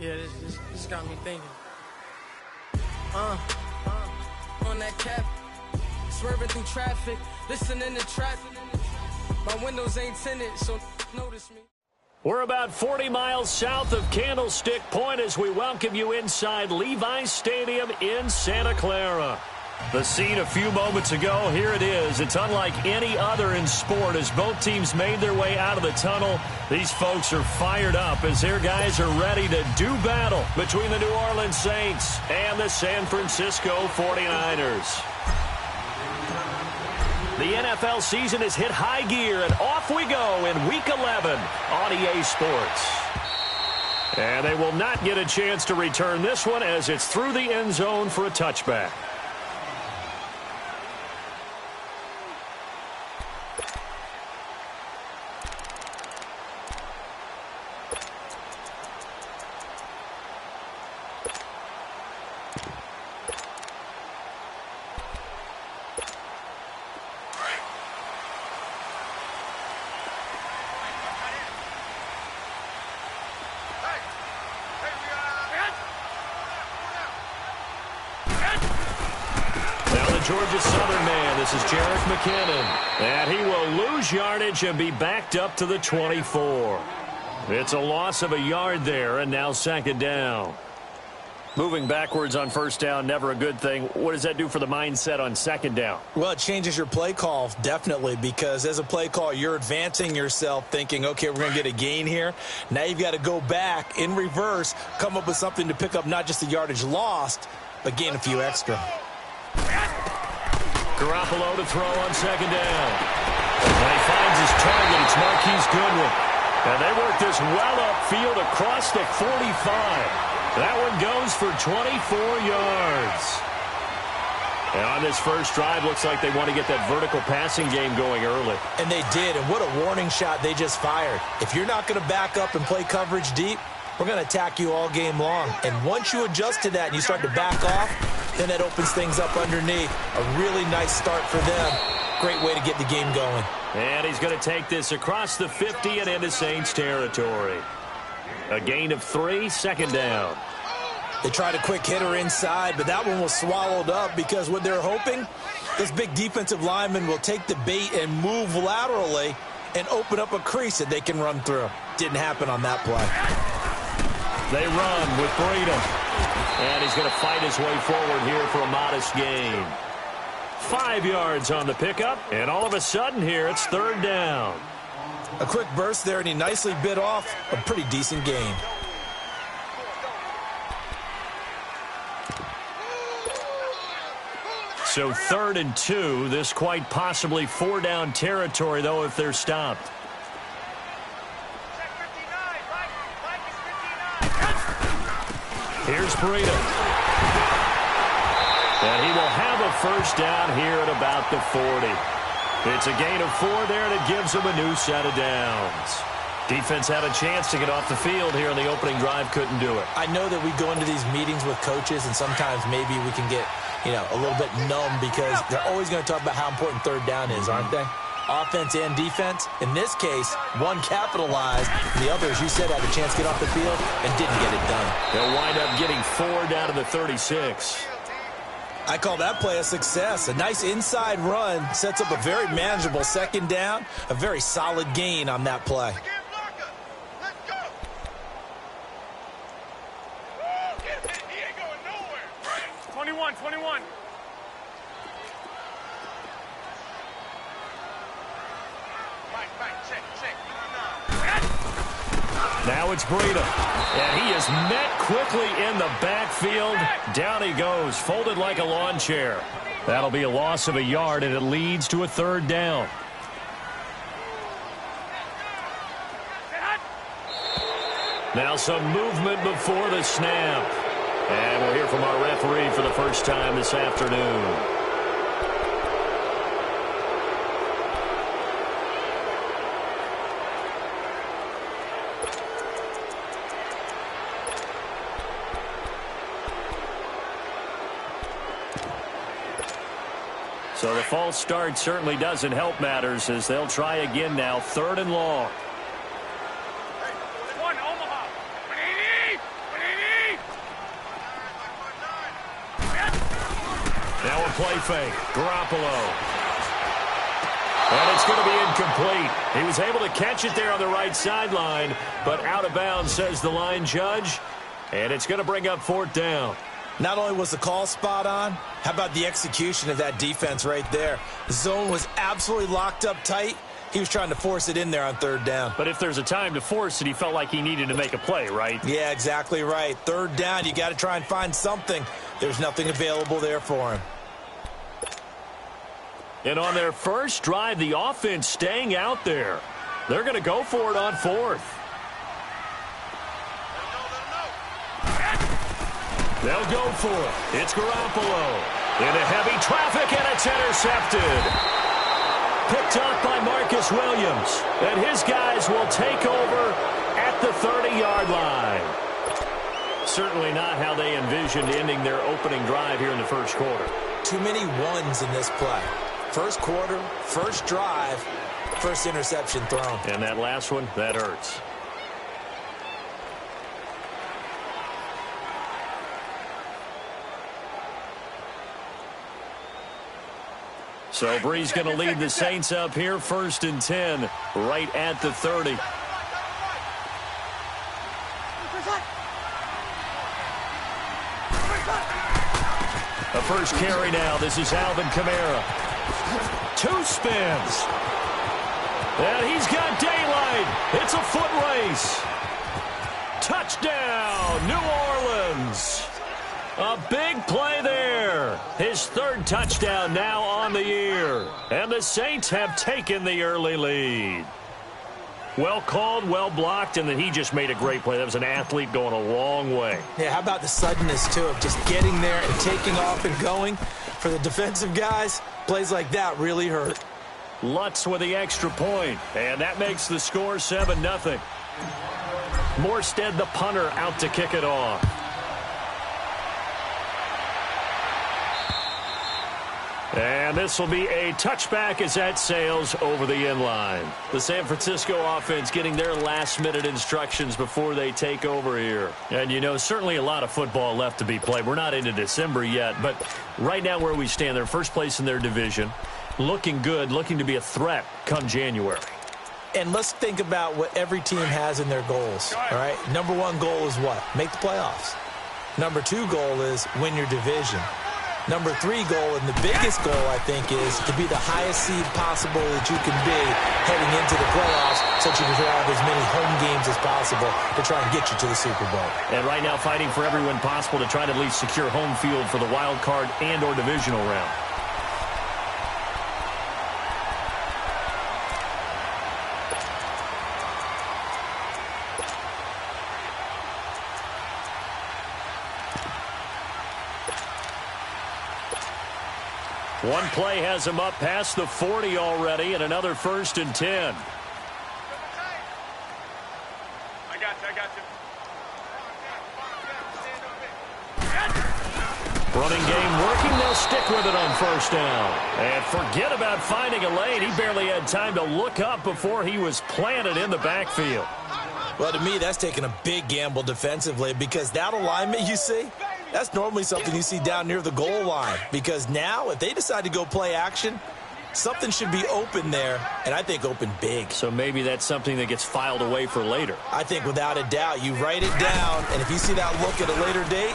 Yeah, this got me thinking. On that cap, swerving through traffic, listening to traffic. My windows ain't tinted, so notice me. We're about 40 miles south of Candlestick Point as we welcome you inside Levi's Stadium in Santa Clara. The scene a few moments ago, here it is. It's unlike any other in sport as both teams made their way out of the tunnel. These folks are fired up as their guys are ready to do battle between the New Orleans Saints and the San Francisco 49ers. The NFL season has hit high gear, and off we go in Week 11 on EA Sports. And they will not get a chance to return this one as it's through the end zone for a touchback. Georgia Southern man, this is Jerick McKinnon. And he will lose yardage and be backed up to the 24. It's a loss of a yard there, and now second down. Moving backwards on first down, never a good thing. What does that do for the mindset on second down? Well, it changes your play call, definitely, because as a play call, you're advancing yourself thinking, okay, we're going to get a gain here. Now you've got to go back in reverse, come up with something to pick up not just the yardage lost, but gain a few extra. Garoppolo to throw on second down. And he finds his target. It's Marquise Goodwin. And they work this well upfield across the 45. That one goes for 24 yards. And on this first drive, looks like they want to get that vertical passing game going early. And they did, and what a warning shot they just fired. If you're not going to back up and play coverage deep, we're going to attack you all game long. And once you adjust to that and you start to back off, then that opens things up underneath. A really nice start for them. Great way to get the game going. And he's going to take this across the 50 and into Saints territory. A gain of 3, second down. They tried a quick hitter inside, but that one was swallowed up because what they're hoping, this big defensive lineman will take the bait and move laterally and open up a crease that they can run through. Didn't happen on that play. They run with Breida. And he's going to fight his way forward here for a modest gain. 5 yards on the pickup, and all of a sudden here it's third down. A quick burst there, and he nicely bit off a pretty decent gain. So 3rd and 2, this quite possibly 4-down territory, though, if they're stopped. Here's Breida. And he will have a first down here at about the 40. It's a gain of 4 there, and it gives him a new set of downs. Defense had a chance to get off the field here in the opening drive, couldn't do it. I know that we go into these meetings with coaches, and sometimes maybe we can get, a little bit numb because they're always going to talk about how important third down is, aren't they? Offense and defense. In this case, one capitalized, the other, as you said, had a chance to get off the field and didn't get it done. They'll wind up getting 4 down to the 36. I call that play a success. A nice inside run sets up a very manageable second down, a very solid gain on that play. 21. Now it's Breida. And he is met quickly in the backfield. Down he goes, folded like a lawn chair. That'll be a loss of a yard, and it leads to a third down. Now some movement before the snap. And we'll hear from our referee for the first time this afternoon. So the false start certainly doesn't help matters as they'll try again now, 3rd and long. play fake. Garoppolo. And it's going to be incomplete. He was able to catch it there on the right sideline, but out of bounds, says the line judge. And it's going to bring up 4th down. Not only was the call spot on, how about the execution of that defense right there? The zone was absolutely locked up tight. He was trying to force it in there on 3rd down. But if there's a time to force it, he felt like he needed to make a play, right? Yeah, exactly right. 3rd down, you got to try and find something. There's nothing available there for him. And on their first drive, the offense staying out there. They're going to go for it on 4th. They'll go for it. It's Garoppolo. Into heavy traffic, and it's intercepted. Picked up by Marcus Williams. And his guys will take over at the 30-yard line. Certainly not how they envisioned ending their opening drive here in the first quarter. Too many ones in this play. First quarter, first drive, first interception thrown. And that last one, that hurts. So Bree's going to lead the Saints up here, 1st and 10, right at the 30. A first carry now. This is Alvin Kamara. 2 spins. And he's got daylight. It's a foot race. Touchdown, New Orleans. A big play there. His 3rd touchdown now on the year. And the Saints have taken the early lead. Well called, well blocked, and then he just made a great play. That was an athlete going a long way. Yeah, how about the suddenness, too, of just getting there and taking off and going? For the defensive guys, plays like that really hurt. Lutz with the extra point, and that makes the score 7-0. Morstead, the punter, out to kick it off. And this will be a touchback as that sails over the end line. The San Francisco offense getting their last-minute instructions before they take over here. And, you know, certainly a lot of football left to be played. We're not into December yet, but right now where we stand, they're first place in their division. Looking good, looking to be a threat come January. And let's think about what every team has in their goals, all right? Number 1 goal is what? Make the playoffs. Number 2 goal is win your division. Number 3 goal, and the biggest goal, I think, is to be the highest seed possible that you can be heading into the playoffs so that you can have as many home games as possible to try and get you to the Super Bowl. And right now fighting for every win possible to try to at least secure home field for the wild card and or divisional round. One play has him up past the 40 already, and another 1st and 10. I got you. Running game working. They'll stick with it on 1st down. And forget about finding a lane. He barely had time to look up before he was planted in the backfield. Well, to me, that's taking a big gamble defensively because that alignment you see, that's normally something you see down near the goal line. Because now, if they decide to go play action, something should be open there, and I think open big. So maybe that's something that gets filed away for later. I think without a doubt, you write it down, and if you see that look at a later date,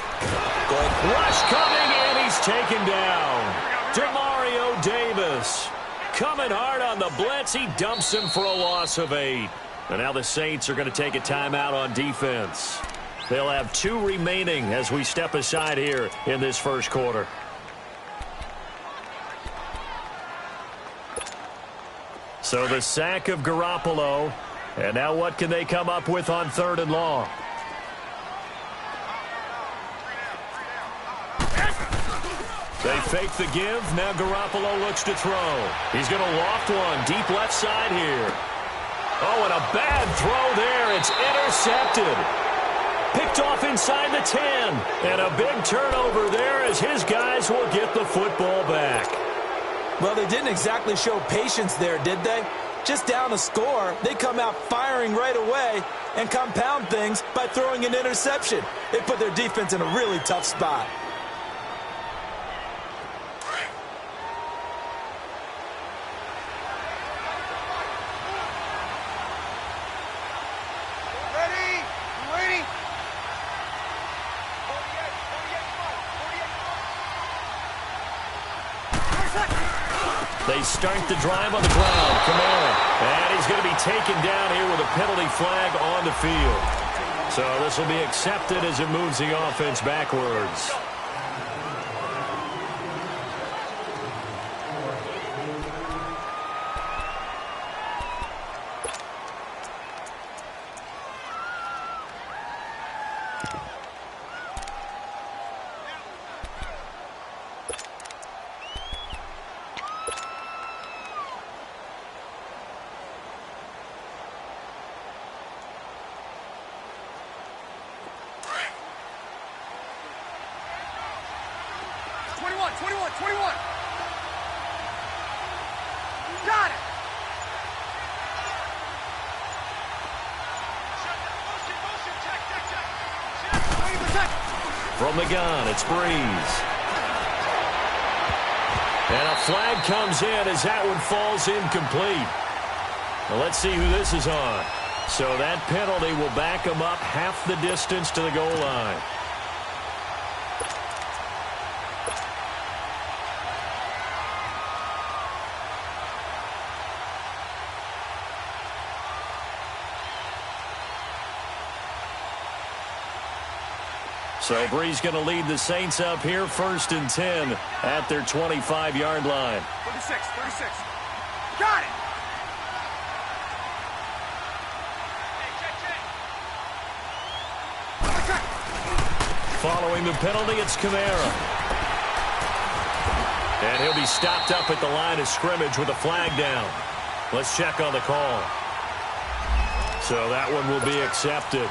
go ahead. Rush coming, and he's taken down. Demario Davis coming hard on the blitz. He dumps him for a loss of 8. And now the Saints are going to take a timeout on defense. They'll have 2 remaining as we step aside here in this first quarter. So the sack of Garoppolo. And now what can they come up with on 3rd and long? They fake the give. Now Garoppolo looks to throw. He's going to loft one deep left side here. Oh, and a bad throw there. It's intercepted. Picked off inside the 10. And a big turnover there as his guys will get the football back. Well, they didn't exactly show patience there, did they? Just down a score, they come out firing right away and compound things by throwing an interception. They put their defense in a really tough spot. They start the drive on the ground. Kamara. And he's going to be taken down here with a penalty flag on the field. So this will be accepted as it moves the offense backwards. Got it! From the gun, it's Breeze. And a flag comes in as that one falls incomplete. Well, let's see who this is on. So that penalty will back him up half the distance to the goal line. So Breeze going to lead the Saints up here, 1st and 10 at their 25-yard line. 36. Got it! Following the penalty, it's Kamara. And he'll be stopped up at the line of scrimmage with a flag down. Let's check on the call. So that one will be accepted.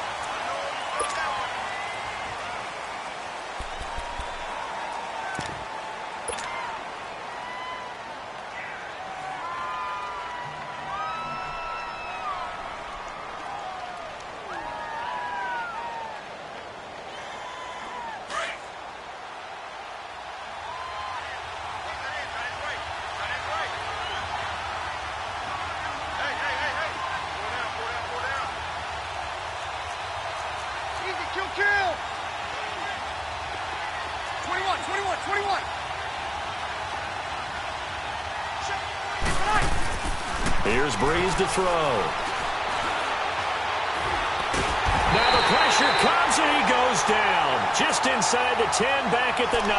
Kill! 21. Here's Breeze to throw. Now the pressure comes and he goes down. Just inside the 10, back at the 9.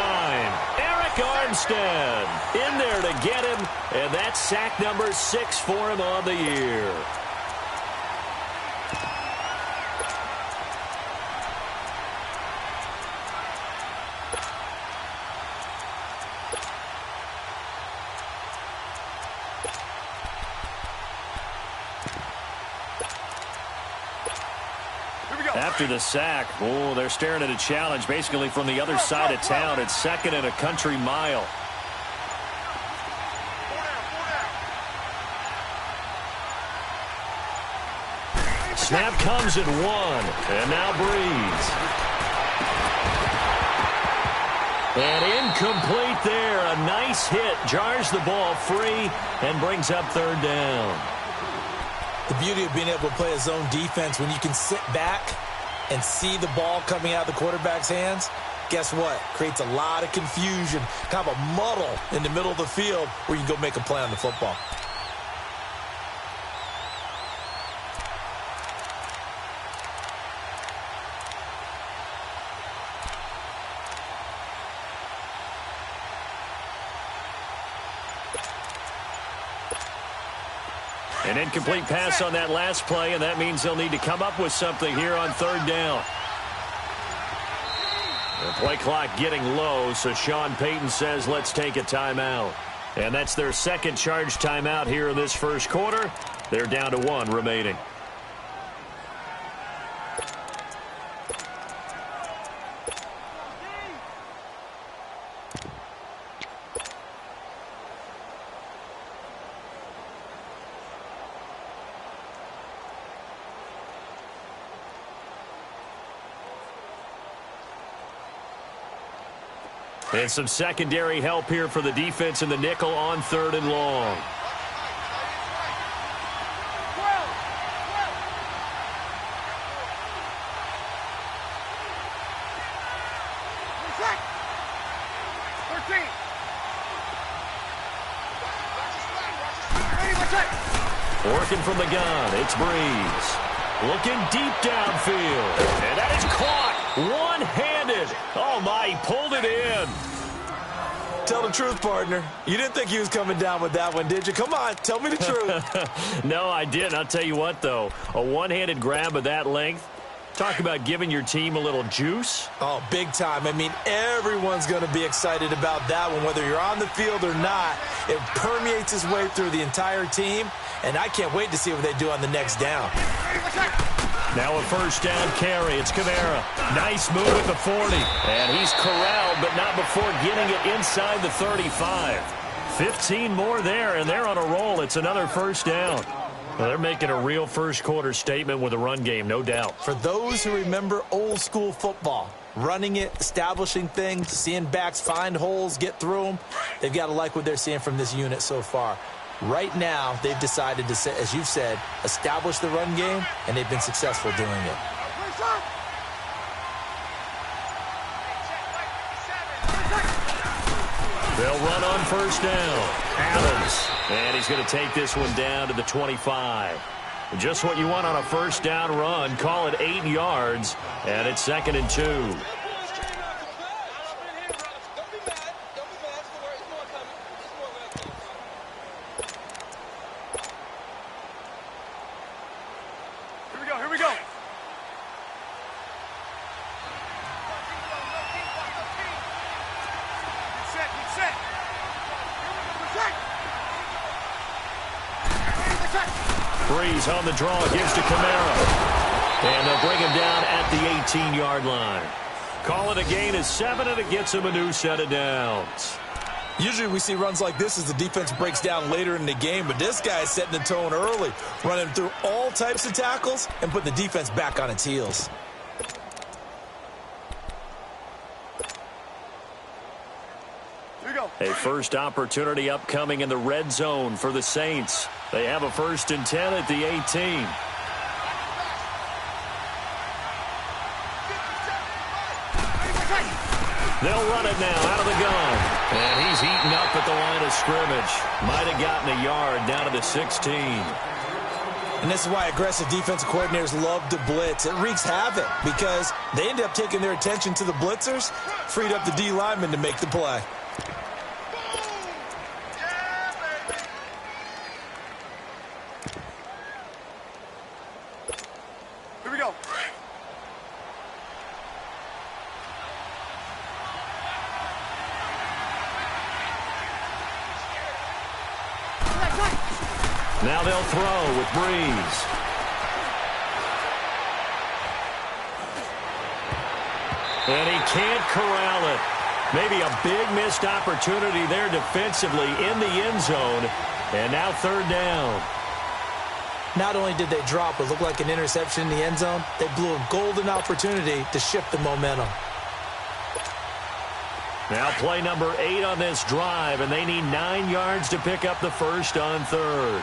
Eric Armstead in there to get him. And that's sack number 6 for him on the year. After the sack, they're staring at a challenge basically from the other side of town. It's 2nd and a country mile. Snap comes at 1, and now Breeze. And incomplete there. A nice hit. Jars the ball free and brings up 3rd down. The beauty of being able to play a zone defense, when you can sit back and see the ball coming out of the quarterback's hands, guess what? Creates a lot of confusion, kind of a muddle in the middle of the field where you can go make a play on the football. An incomplete pass on that last play, and that means they'll need to come up with something here on 3rd down. The play clock getting low, so Sean Payton says, let's take a timeout. And that's their 2nd charge timeout here in this 1st quarter. They're down to 1 remaining. And some secondary help here for the defense in the nickel on 3rd and long. Working from the gun, it's Breeze. Looking deep downfield. And that is caught. One-handed. Oh, my, he pulled it in. Tell the truth, partner. You didn't think he was coming down with that one, did you? Come on, tell me the truth. No, I didn't. I'll tell you what, though. A one-handed grab of that length. Talk about giving your team a little juice. Oh, big time. I mean, everyone's going to be excited about that one, whether you're on the field or not. It permeates its way through the entire team, and I can't wait to see what they do on the next down. Now a first down carry. It's Kamara. Nice move at the 40. And he's corralled, but not before getting it inside the 35. 15 more there, and they're on a roll. It's another first down. Well, they're making a real first-quarter statement with a run game, no doubt. For those who remember old-school football, running it, establishing things, seeing backs find holes, get through them, they've got to like what they're seeing from this unit so far. Right now, they've decided to, as you've said, establish the run game, and they've been successful doing it. They'll run on first down. Adams. And he's going to take this one down to the 25. Just what you want on a first down run. Call it 8 yards. And it's 2nd and 2. Here we go. Get set. Breeze on the draw, gives to Kamara. And they'll bring him down at the 18-yard line. Call it a gain of 7, and it gets him a new set of downs. Usually we see runs like this as the defense breaks down later in the game, but this guy is setting the tone early, running through all types of tackles and putting the defense back on its heels. A first opportunity upcoming in the red zone for the Saints. They have a 1st and 10 at the 18. They'll run it now out of the gun. And he's eaten up at the line of scrimmage. Might have gotten a yard down to the 16. And this is why aggressive defensive coordinators love to blitz. It wreaks havoc because they end up taking their attention to the blitzers, freed up the D lineman to make the play. Here we go. Now they'll throw with Breeze. And he can't corral it. Maybe a big missed opportunity there defensively in the end zone. And now 3rd down. Not only did they drop what looked like an interception in the end zone, they blew a golden opportunity to shift the momentum. Now play number 8 on this drive, and they need 9 yards to pick up the first on 3rd.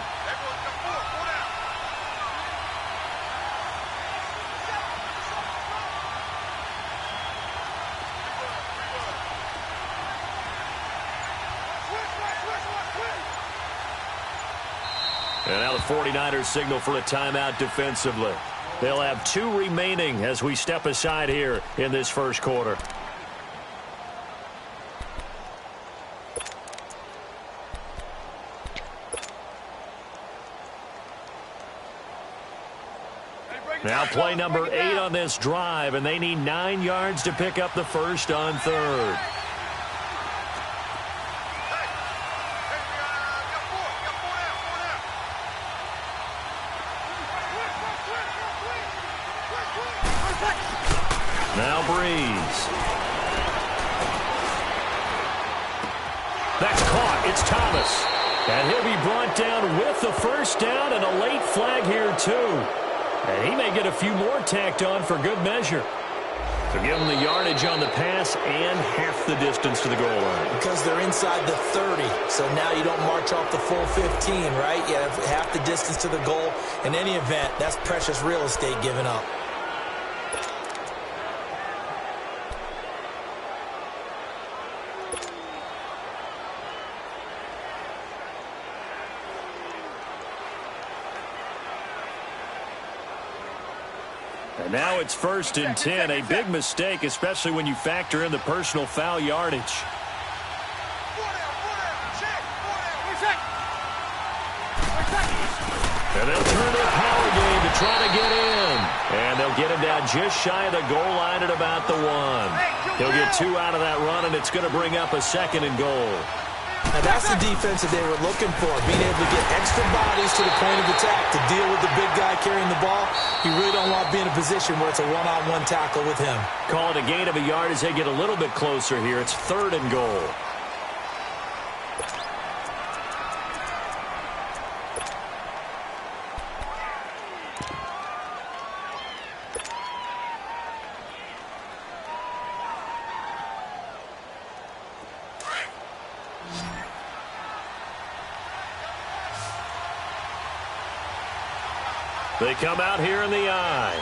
And now the 49ers signal for a timeout defensively. They'll have 2 remaining as we step aside here in this first quarter. Now play number 8 on this drive, and they need 9 yards to pick up the first on 3rd. Now Breeze. That's caught. It's Thomas. And he'll be brought down with the first down and a late flag here, too. And he may get a few more tacked on for good measure. So give him the yardage on the pass and half the distance to the goal line. Because they're inside the 30, so now you don't march off the full 15, right? You have half the distance to the goal. In any event, that's precious real estate given up. And now it's 1st and 10. A big mistake, especially when you factor in the personal foul yardage. And they'll turn to a power game to try to get in. And they'll get him down just shy of the goal line at about the 1. He'll get 2 out of that run, and it's going to bring up a 2nd and goal. Now that's the defense that they were looking for, being able to get extra bodies to the point of attack to deal with the big guy carrying the ball. You really don't want to be in a position where it's a one-on-one tackle with him. Call it a gain of a yard as they get a little bit closer here. It's 3rd and goal. They come out here in the eye.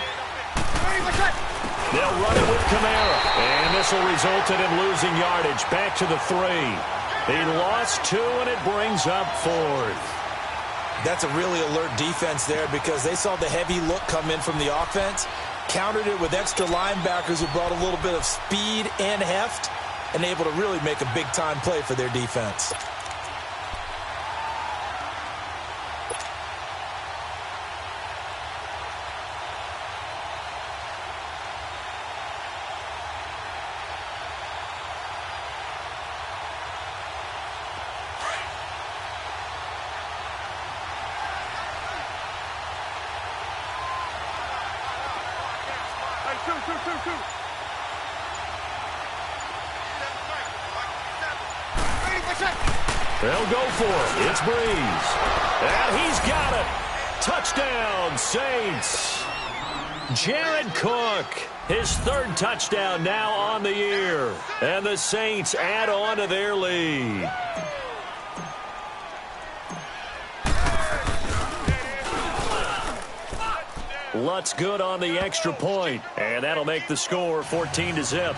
They'll run it with Kamara. And this will result in him losing yardage. Back to the 3. He lost 2, and it brings up 4th. That's a really alert defense there because they saw the heavy look come in from the offense, countered it with extra linebackers who brought a little bit of speed and heft, and able to really make a big-time play for their defense. They'll go for it. It's Breeze. And he's got it. Touchdown, Saints. Jared Cook, his 3rd touchdown now on the year. And the Saints add on to their lead. Lutz good on the extra point. And that'll make the score 14-0.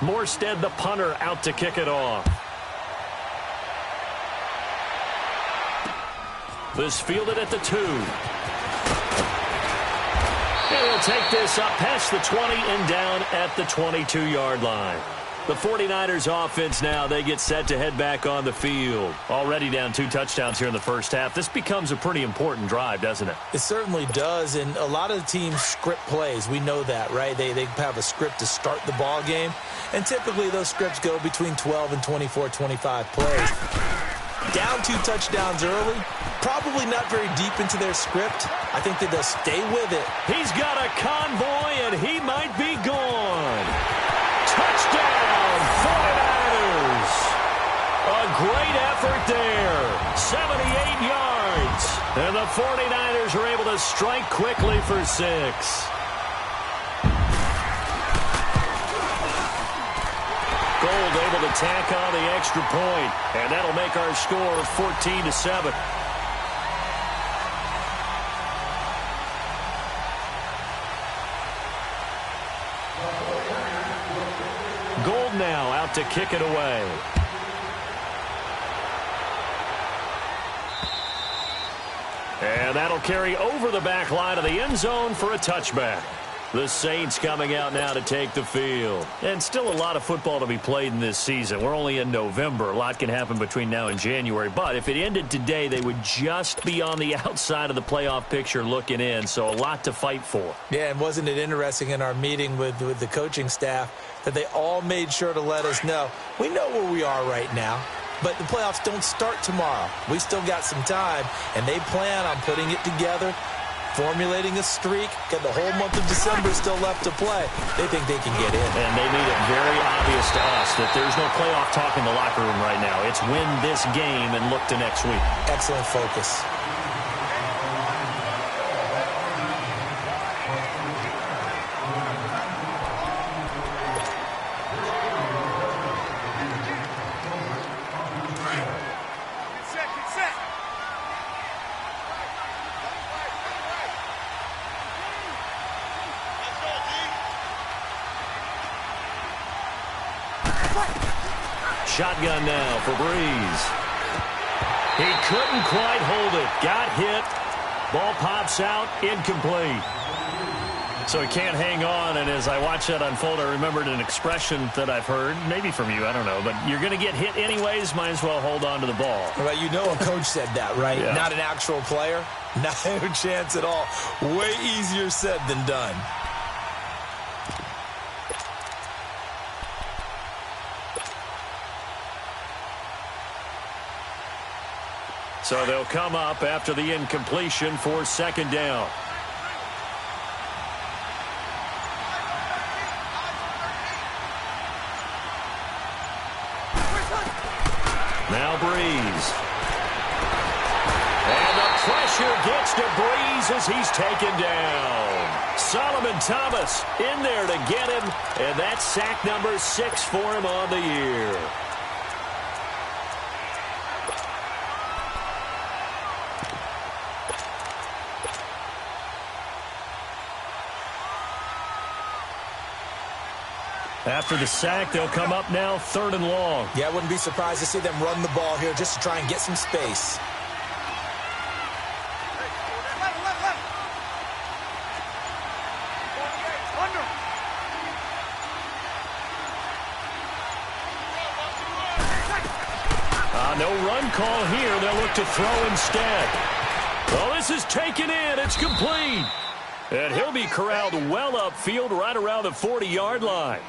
Morstead, the punter, out to kick it off. This fielded at the 2. And he'll take this up past the 20 and down at the 22-yard line. The 49ers offense now, they get set to head back on the field. Already down 2 touchdowns here in the first half. This becomes a pretty important drive, doesn't it? It certainly does, and a lot of the teams script plays. We know that, right? They have a script to start the ball game, and typically those scripts go between 12 and 24, 25 plays. Down 2 touchdowns early, probably not very deep into their script. I think that they'll stay with it. He's got a convoy, and he might be gone. Touchdown, 49ers. A great effort there. 78 yards. And the 49ers are able to strike quickly for 6. Gold able to tack on the extra point, and that'll make our score 14-7. Gold now out to kick it away. And that'll carry over the back line of the end zone for a touchback. The Saints coming out now to take the field. And still a lot of football to be played in this season. We're only in November. A lot can happen between now and January. But if it ended today, they would just be on the outside of the playoff picture looking in. So a lot to fight for. Yeah, and wasn't it interesting in our meeting with the coaching staff that they all made sure to let us know, we know where we are right now, but the playoffs don't start tomorrow. We still got some time, and they plan on putting it together, formulating a streak, got the whole month of December still left to play. They think they can get in. And they made it very obvious to us that there's no playoff talk in the locker room right now. It's win this game and look to next week. Excellent focus. Shotgun now for Breeze. He couldn't quite hold it. Got hit. Ball pops out. Incomplete. So he can't hang on, and as I watch that unfold, I remembered an expression that I've heard, maybe from you, I don't know, but you're going to get hit anyways, might as well hold on to the ball. Well, you know a coach said that, right? Yeah. Not an actual player. Not a chance at all. Way easier said than done. So they'll come up after the incompletion for second down. Now Breeze. And the pressure gets to Breeze as he's taken down. Solomon Thomas in there to get him, and that's sack number 6 for him on the year. After the sack, they'll come up now 3rd and long. Yeah, I wouldn't be surprised to see them run the ball here just to try and get some space. No run call here. They'll look to throw instead. Well, this is taken in. It's complete. And he'll be corralled well upfield right around the 40-yard line.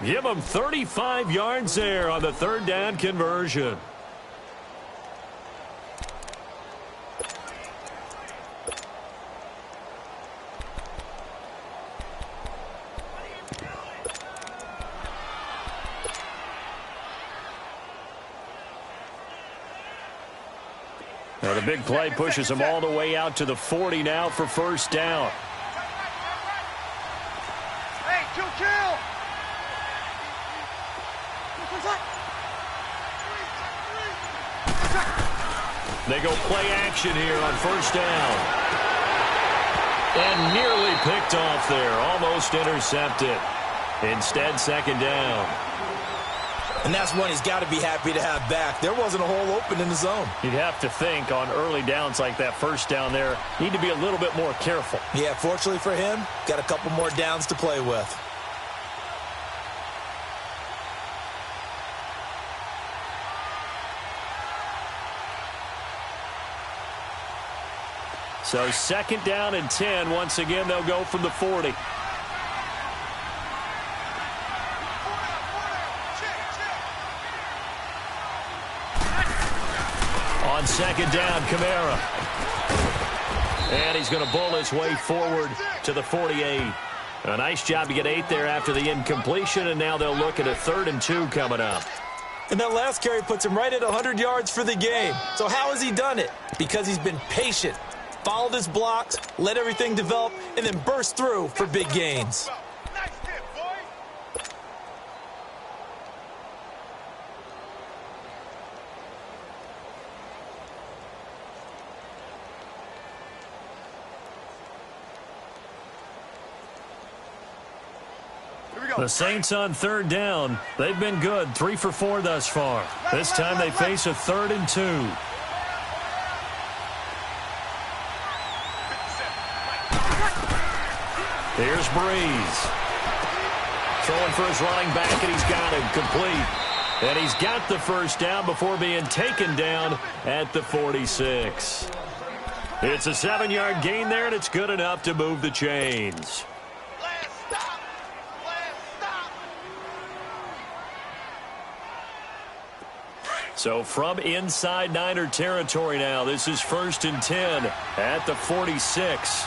Give him 35 yards there on the 3rd down conversion. Now the big play pushes him all the way out to the 40 now for 1st down. Hey, kill! They go play action here on 1st down. And nearly picked off there. Almost intercepted. Instead, 2nd down. And that's one he's got to be happy to have back. There wasn't a hole open in the zone. You'd have to think on early downs like that 1st down there, need to be a little bit more careful. Yeah, fortunately for him, got a couple more downs to play with. So 2nd down and 10. Once again, they'll go from the 40. On 2nd down, Kamara. And he's going to bull his way forward to the 48. A nice job to get 8 there after the incompletion, and now they'll look at a 3rd and 2 coming up. And that last carry puts him right at 100 yards for the game. So how has he done it? Because he's been patient, followed his blocks, let everything develop, and then burst through for big gains. Nice hit, boy. The Saints on 3rd down. They've been good, 3 for 4 thus far. This time they face a 3rd and 2. Here's Breeze. Throwing for his running back, and he's got him complete. And he's got the 1st down before being taken down at the 46. It's a 7-yard gain there, and it's good enough to move the chains. So from inside Niner territory now, this is 1st and 10 at the 46.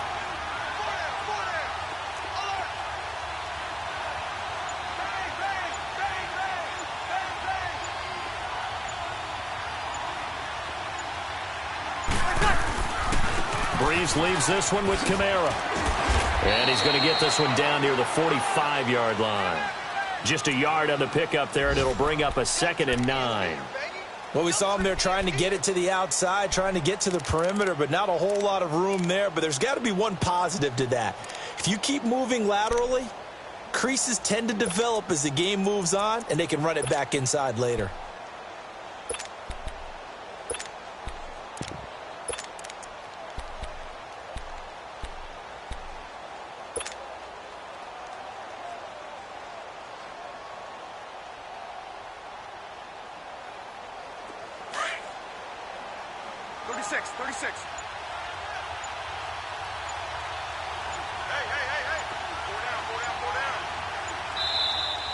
Breeze leaves this one with Kamara. And he's going to get this one down near the 45-yard line. Just a yard on the pickup there, and it'll bring up a 2nd and 9. Well, we saw him there trying to get it to the outside, trying to get to the perimeter, but not a whole lot of room there. But there's got to be one positive to that. If you keep moving laterally, creases tend to develop as the game moves on, and they can run it back inside later. 36, 36. Hey. Go down.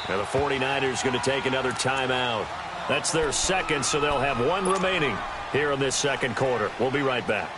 Now the 49ers going to take another timeout. That's their second, so they'll have one remaining here in this second quarter. We'll be right back.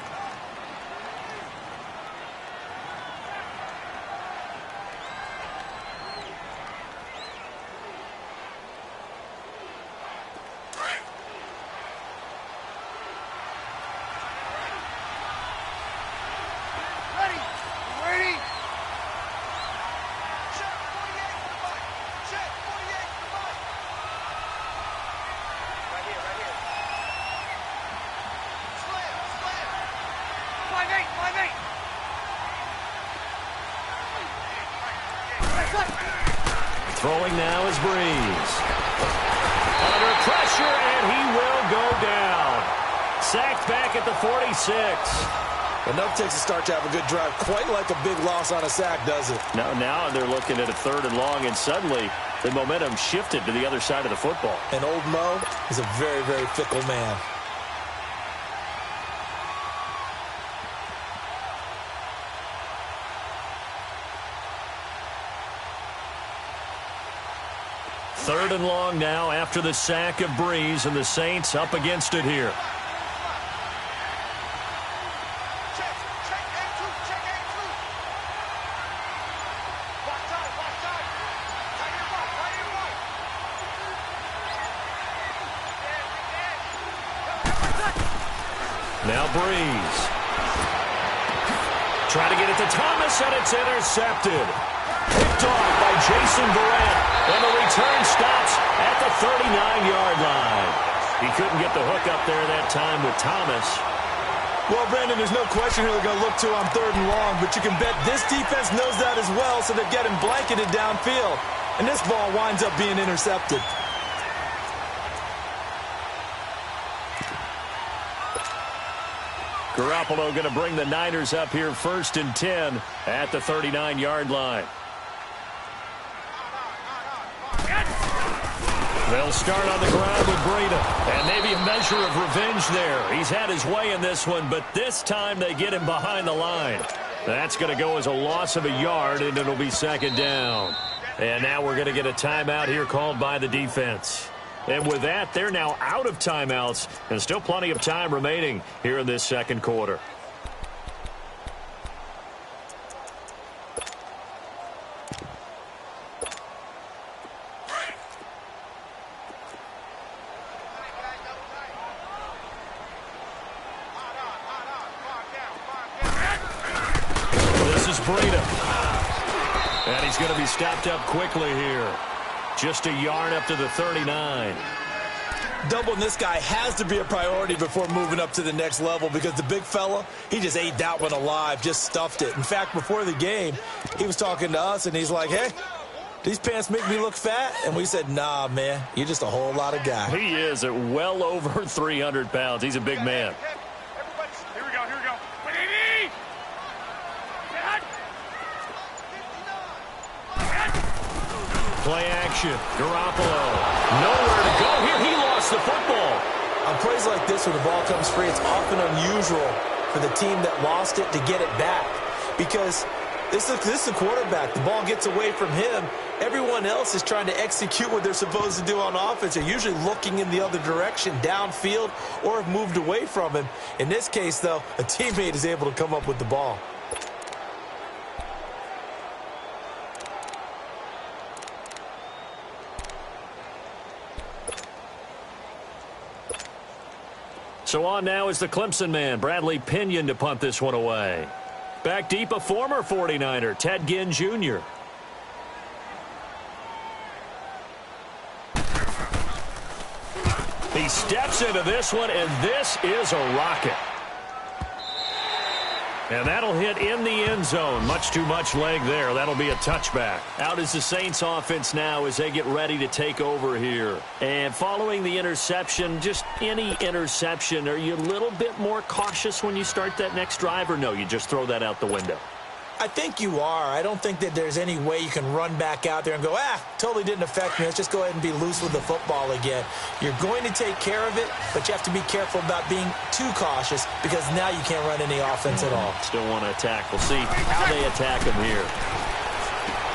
Throwing now is Breeze. Under pressure, and he will go down. Sacked back at the 46. Enough takes a start to have a good drive. Quite like a big loss on a sack, does it? Now they're looking at a 3rd and long, and suddenly the momentum shifted to the other side of the football. And old Mo is a very, very fickle man. Third and long now after the sack of Breeze, and the Saints up against it here. Now Breeze. Trying to get it to Thomas, and it's intercepted. Picked off by Jason Barrett, and the return stops at the 39-yard line. He couldn't get the hook up there that time with Thomas. Well, Brandon, there's no question who they're going to look to on 3rd and long, but you can bet this defense knows that as well, so they're getting blanketed downfield. And this ball winds up being intercepted. Garoppolo going to bring the Niners up here 1st and 10 at the 39-yard line. They'll start on the ground with Breida, and maybe a measure of revenge there. He's had his way in this one, but this time they get him behind the line. That's going to go as a loss of a yard, and it'll be 2nd down. And now we're going to get a timeout here called by the defense. And with that, they're now out of timeouts, and still plenty of time remaining here in this second quarter. Breida. And he's going to be stopped up quickly here. Just a yard up to the 39. Doubling this guy has to be a priority before moving up to the next level, because the big fella, he just ate that one alive, just stuffed it. In fact, before the game, he was talking to us, and he's like, hey, these pants make me look fat? And we said, nah, man, you're just a whole lot of guy. He is at well over 300 pounds. He's a big man. Here we go. Play action. Garoppolo. Nowhere to go here. He lost the football. On plays like this, when the ball comes free, it's often unusual for the team that lost it to get it back, because this is the quarterback. The ball gets away from him. Everyone else is trying to execute what they're supposed to do on offense. They're usually looking in the other direction, downfield, or have moved away from him. In this case, though, a teammate is able to come up with the ball. So on now is the Clemson man, Bradley Pinion, to punt this one away. Back deep, a former 49er, Ted Ginn Jr. He steps into this one, and this is a rocket. And that'll hit in the end zone. Much too much leg there. That'll be a touchback. Out is the Saints offense now as they get ready to take over here. And following the interception, just any interception, are you a little bit more cautious when you start that next drive, or no, you just throw that out the window? I think you are. I don't think that there's any way you can run back out there and go, totally didn't affect me. Let's just go ahead and be loose with the football again. You're going to take care of it, but you have to be careful about being too cautious because now you can't run any offense at all. Still want to attack. We'll see how they attack him here.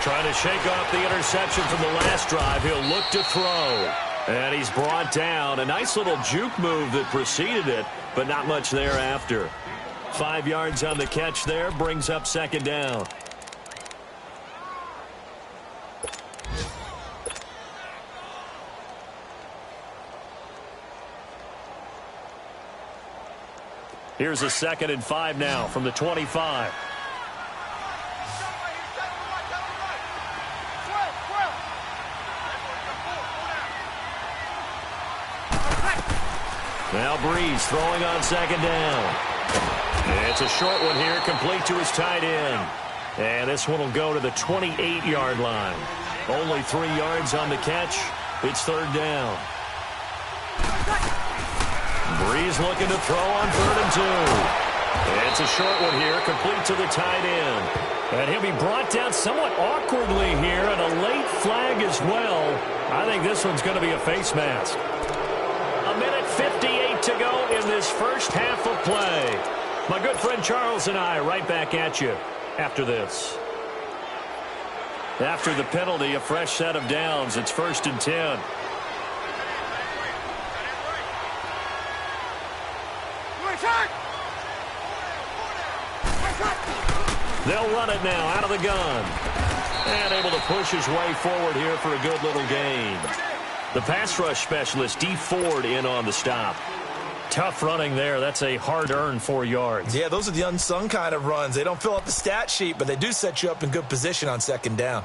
Trying to shake off the interception from the last drive. He'll look to throw. And he's brought down. A nice little juke move that preceded it, but not much thereafter. 5 yards on the catch there, brings up second down. Here's a 2nd and 5 now from the 25. Now Breeze throwing on second down. It's a short one here, complete to his tight end. And this one will go to the 28-yard line. Only 3 yards on the catch. It's third down. Breeze looking to throw on 3rd and 2. It's a short one here, complete to the tight end. And he'll be brought down somewhat awkwardly here, and a late flag as well. I think this one's going to be a face mask. 1:58 to go in this first half of play. My good friend Charles and I right back at you after this. After the penalty, a fresh set of downs. It's 1st and 10. They'll run it now out of the gun. And able to push his way forward here for a good little gain. The pass rush specialist, D. Ford, in on the stop. Tough running there. That's a hard-earned 4 yards. Yeah, those are the unsung kind of runs. They don't fill up the stat sheet, but they do set you up in good position on second down.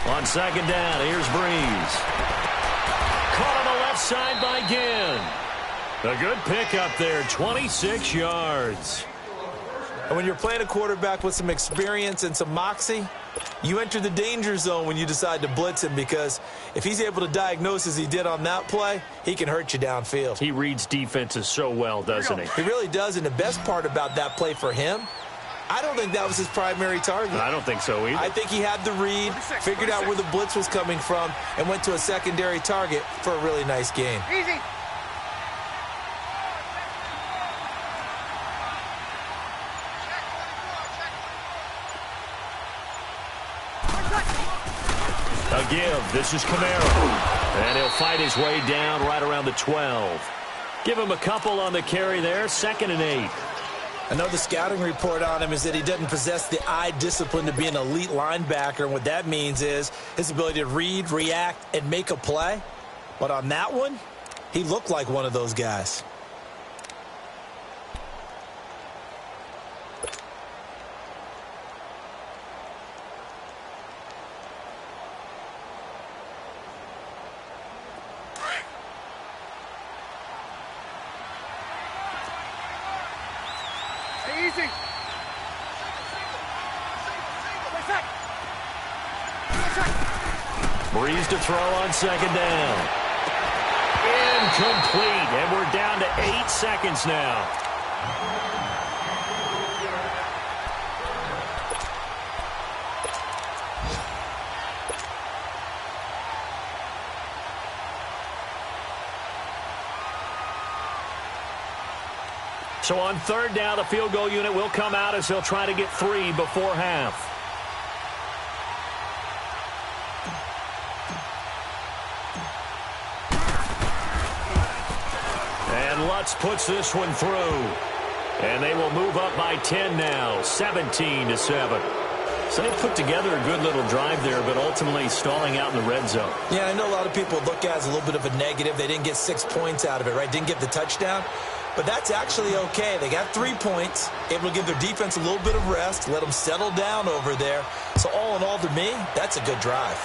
On second down, here's Breeze. Caught on the left side by Ginn. A good pickup there, 26 yards. And when you're playing a quarterback with some experience and some moxie, you enter the danger zone when you decide to blitz him, because if he's able to diagnose as he did on that play, he can hurt you downfield. He reads defenses so well, doesn't he? He really does, and the best part about that play for him, I don't think that was his primary target. I don't think so either. I think he had the read, figured out where the blitz was coming from, and went to a secondary target for a really nice gain. Easy. A give. This is Camaro. And he'll fight his way down right around the 12. Give him a couple on the carry there. 2nd and 8. I know the scouting report on him is that he doesn't possess the eye discipline to be an elite linebacker, and what that means is his ability to read, react, and make a play. But on that one, he looked like one of those guys. Easy. Breeze to throw on second down. Incomplete, and we're down to 8 seconds now. So on third down, the field goal unit will come out as they'll try to get 3 before half. And Lutz puts this one through. And they will move up by 10 now, 17-7. So they put together a good little drive there, but ultimately stalling out in the red zone. Yeah, I know a lot of people look at it as a little bit of a negative. They didn't get 6 points out of it, right? Didn't get the touchdown. But that's actually okay. They got 3 points, able to give their defense a little bit of rest, let them settle down over there. So all in all, to me, that's a good drive.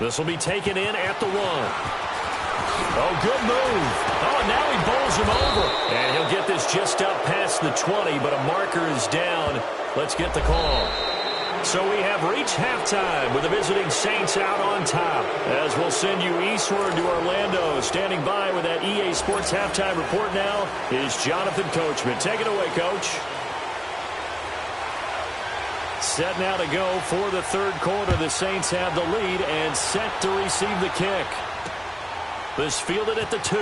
This will be taken in at the 1. Oh, good move. Oh, and now he bowls him over. And he'll get this just up past the 20, but a marker is down. Let's get the call. So we have reached halftime with the visiting Saints out on top. As we'll send you eastward to Orlando. Standing by with that EA Sports halftime report now is Jonathan Coachman. Take it away, Coach. Set now to go for the third quarter. The Saints have the lead and set to receive the kick. This fielded at the 2.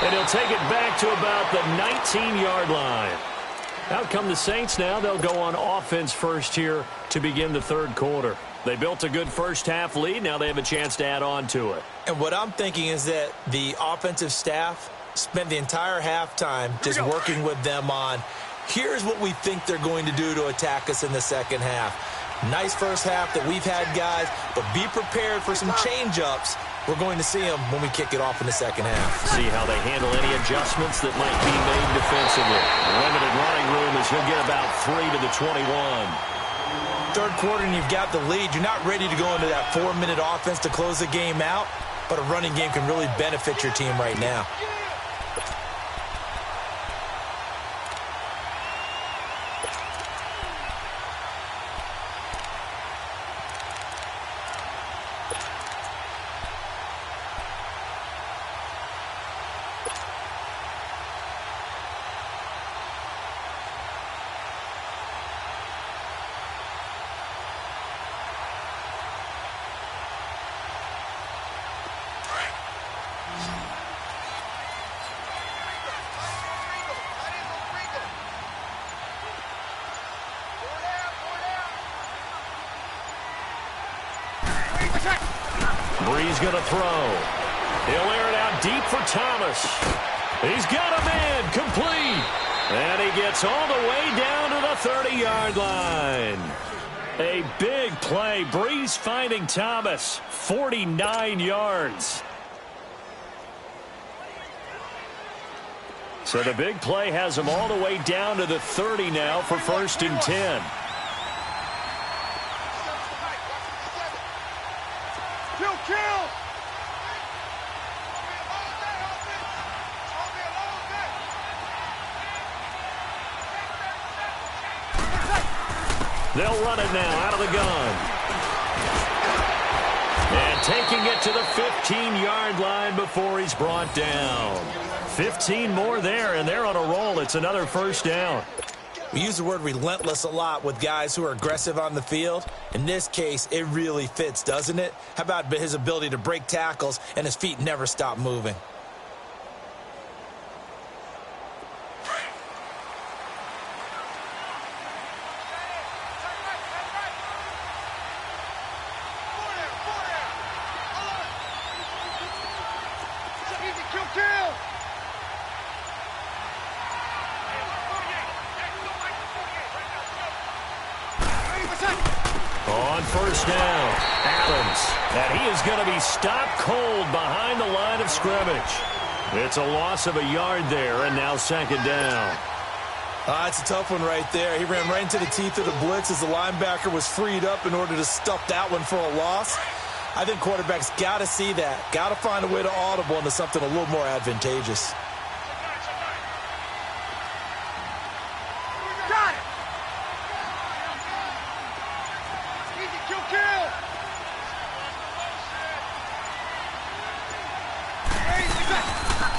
And he'll take it back to about the 19-yard line. Out come the Saints now. They'll go on offense first here to begin the third quarter. They built a good first-half lead. Now they have a chance to add on to it. And what I'm thinking is that the offensive staff spent the entire halftime just working with them on, here's what we think they're going to do to attack us in the second half. Nice first half that we've had, guys, but be prepared for some change-ups. We're going to see them when we kick it off in the second half. See how they handle any adjustments that might be made defensively. Limited running room as he'll get about 3 to the 21. Third quarter and you've got the lead. You're not ready to go into that 4-minute offense to close the game out, but a running game can really benefit your team right now. Bree's going to throw. He'll air it out deep for Thomas. He's got a man complete. And he gets all the way down to the 30-yard line. A big play. Brees finding Thomas. 49 yards. So the big play has him all the way down to the 30 now for 1st and 10. Kill! They'll run it now out of the gun. And taking it to the 15-yard line before he's brought down. 15 more there, and they're on a roll. It's another first down. We use the word relentless a lot with guys who are aggressive on the field. In this case, it really fits, doesn't it? How about his ability to break tackles and his feet never stop moving? On first down, Adams. And he is going to be stopped cold behind the line of scrimmage. It's a loss of a yard there, and now second down. It's a tough one right there. He ran right into the teeth of the blitz as the linebacker was freed up in order to stuff that one for a loss. I think quarterbacks got to see that. Got to find a way to audible into something a little more advantageous.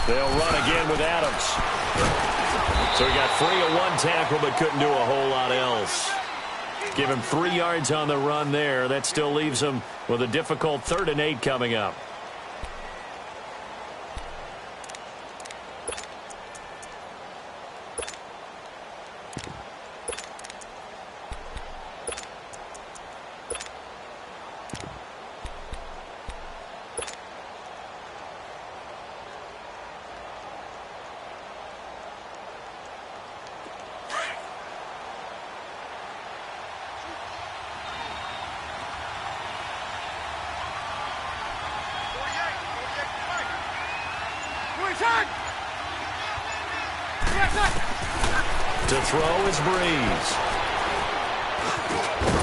They'll run again with Adams. So he got free of one tackle but couldn't do a whole lot else. Give him 3 yards on the run there. That still leaves him with a difficult 3rd and 8 coming up. To throw is Brees.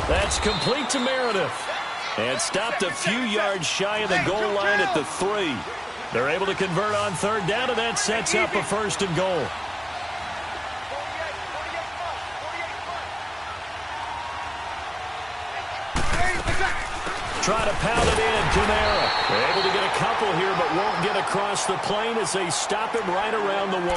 That's complete to Meredith. And stopped a few yards shy of the goal line at the 3. They're able to convert on third down, and that sets up a 1st and goal. Try to pound it in, Kamara. They're able to get a couple here, but won't get across the plane as they stop him right around the 1.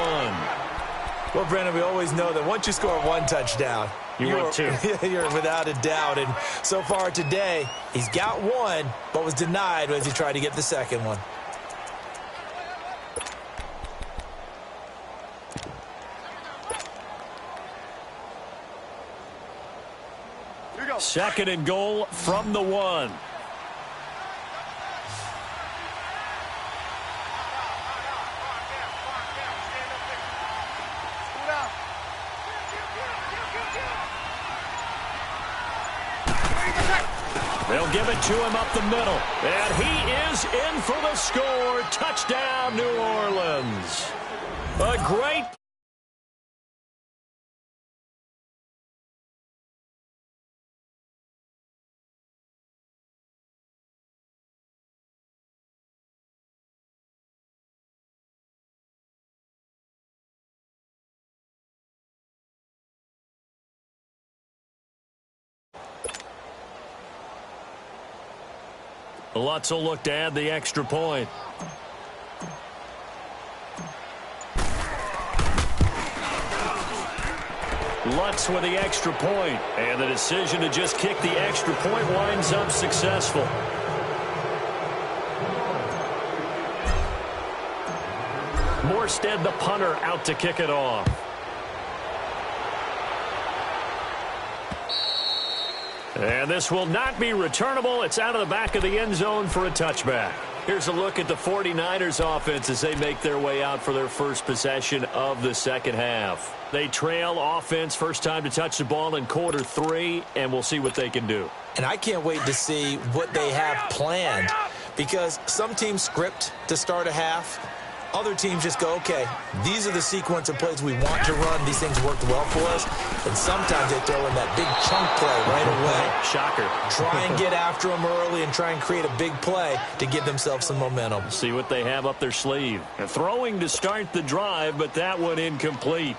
Well, Brandon, we always know that once you score 1 touchdown, you're 2. You're without a doubt. And so far today, he's got 1, but was denied as he tried to get the second one. Second and goal from the 1. They'll give it to him up the middle. And he is in for the score. Touchdown, New Orleans. A great Lutz will look to add the extra point. Lutz with the extra point, and the decision to just kick the extra point winds up successful. Morstead, the punter, out to kick it off. And this will not be returnable. It's out of the back of the end zone for a touchback. Here's a look at the 49ers offense as they make their way out for their first possession of the second half. They trail offense first time to touch the ball in quarter 3, and we'll see what they can do. And I can't wait to see what they have planned, because some teams script to start a half. Other teams just go, okay, these are the sequence of plays we want to run. These things worked well for us. And sometimes they throw in that big chunk play right away. Shocker. Try and get after them early and try and create a big play to give themselves some momentum. See what they have up their sleeve. And throwing to start the drive, but that one incomplete.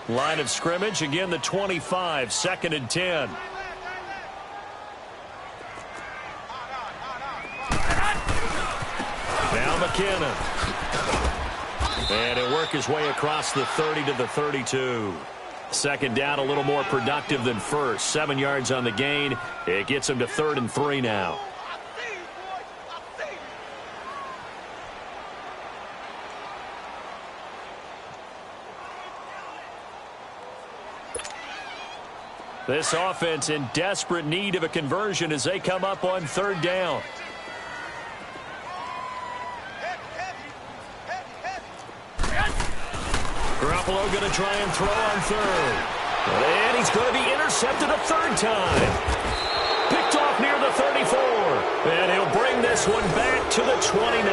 Line of scrimmage, again the 25, 2nd and 10. Now McKinnon. And he'll work his way across the 30 to the 32. Second down, a little more productive than first. 7 yards on the gain. It gets him to 3rd and 3 now. This offense in desperate need of a conversion as they come up on 3rd down. Garoppolo going to try and throw on 3rd. And he's going to be intercepted a 3rd time. Picked off near the 34. And he'll bring this one back to the 29.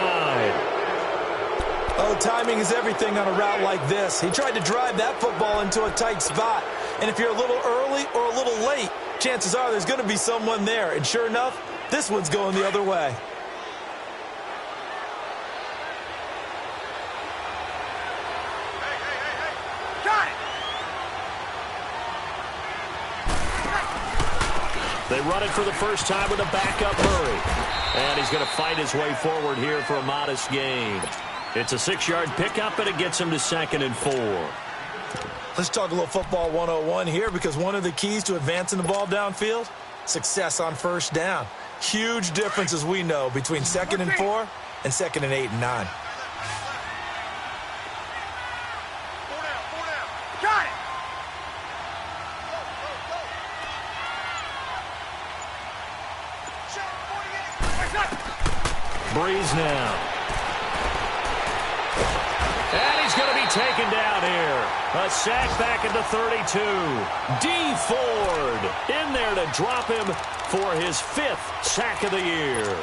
Oh, timing is everything on a route like this. He tried to drive that football into a tight spot. And if you're a little early or a little late, chances are there's going to be someone there. And sure enough, this one's going the other way. They run it for the first time with a backup Murray. And he's going to fight his way forward here for a modest gain. It's a 6-yard pickup, and it gets him to 2nd and 4. Let's talk a little football 101 here, because one of the keys to advancing the ball downfield, success on first down. Huge difference, as we know, between 2nd and 4 and 2nd and 8 and 9. Got it! Breeze now. And he's going to be taken down here. A sack back at the 32. D. Ford in there to drop him for his 5th sack of the year.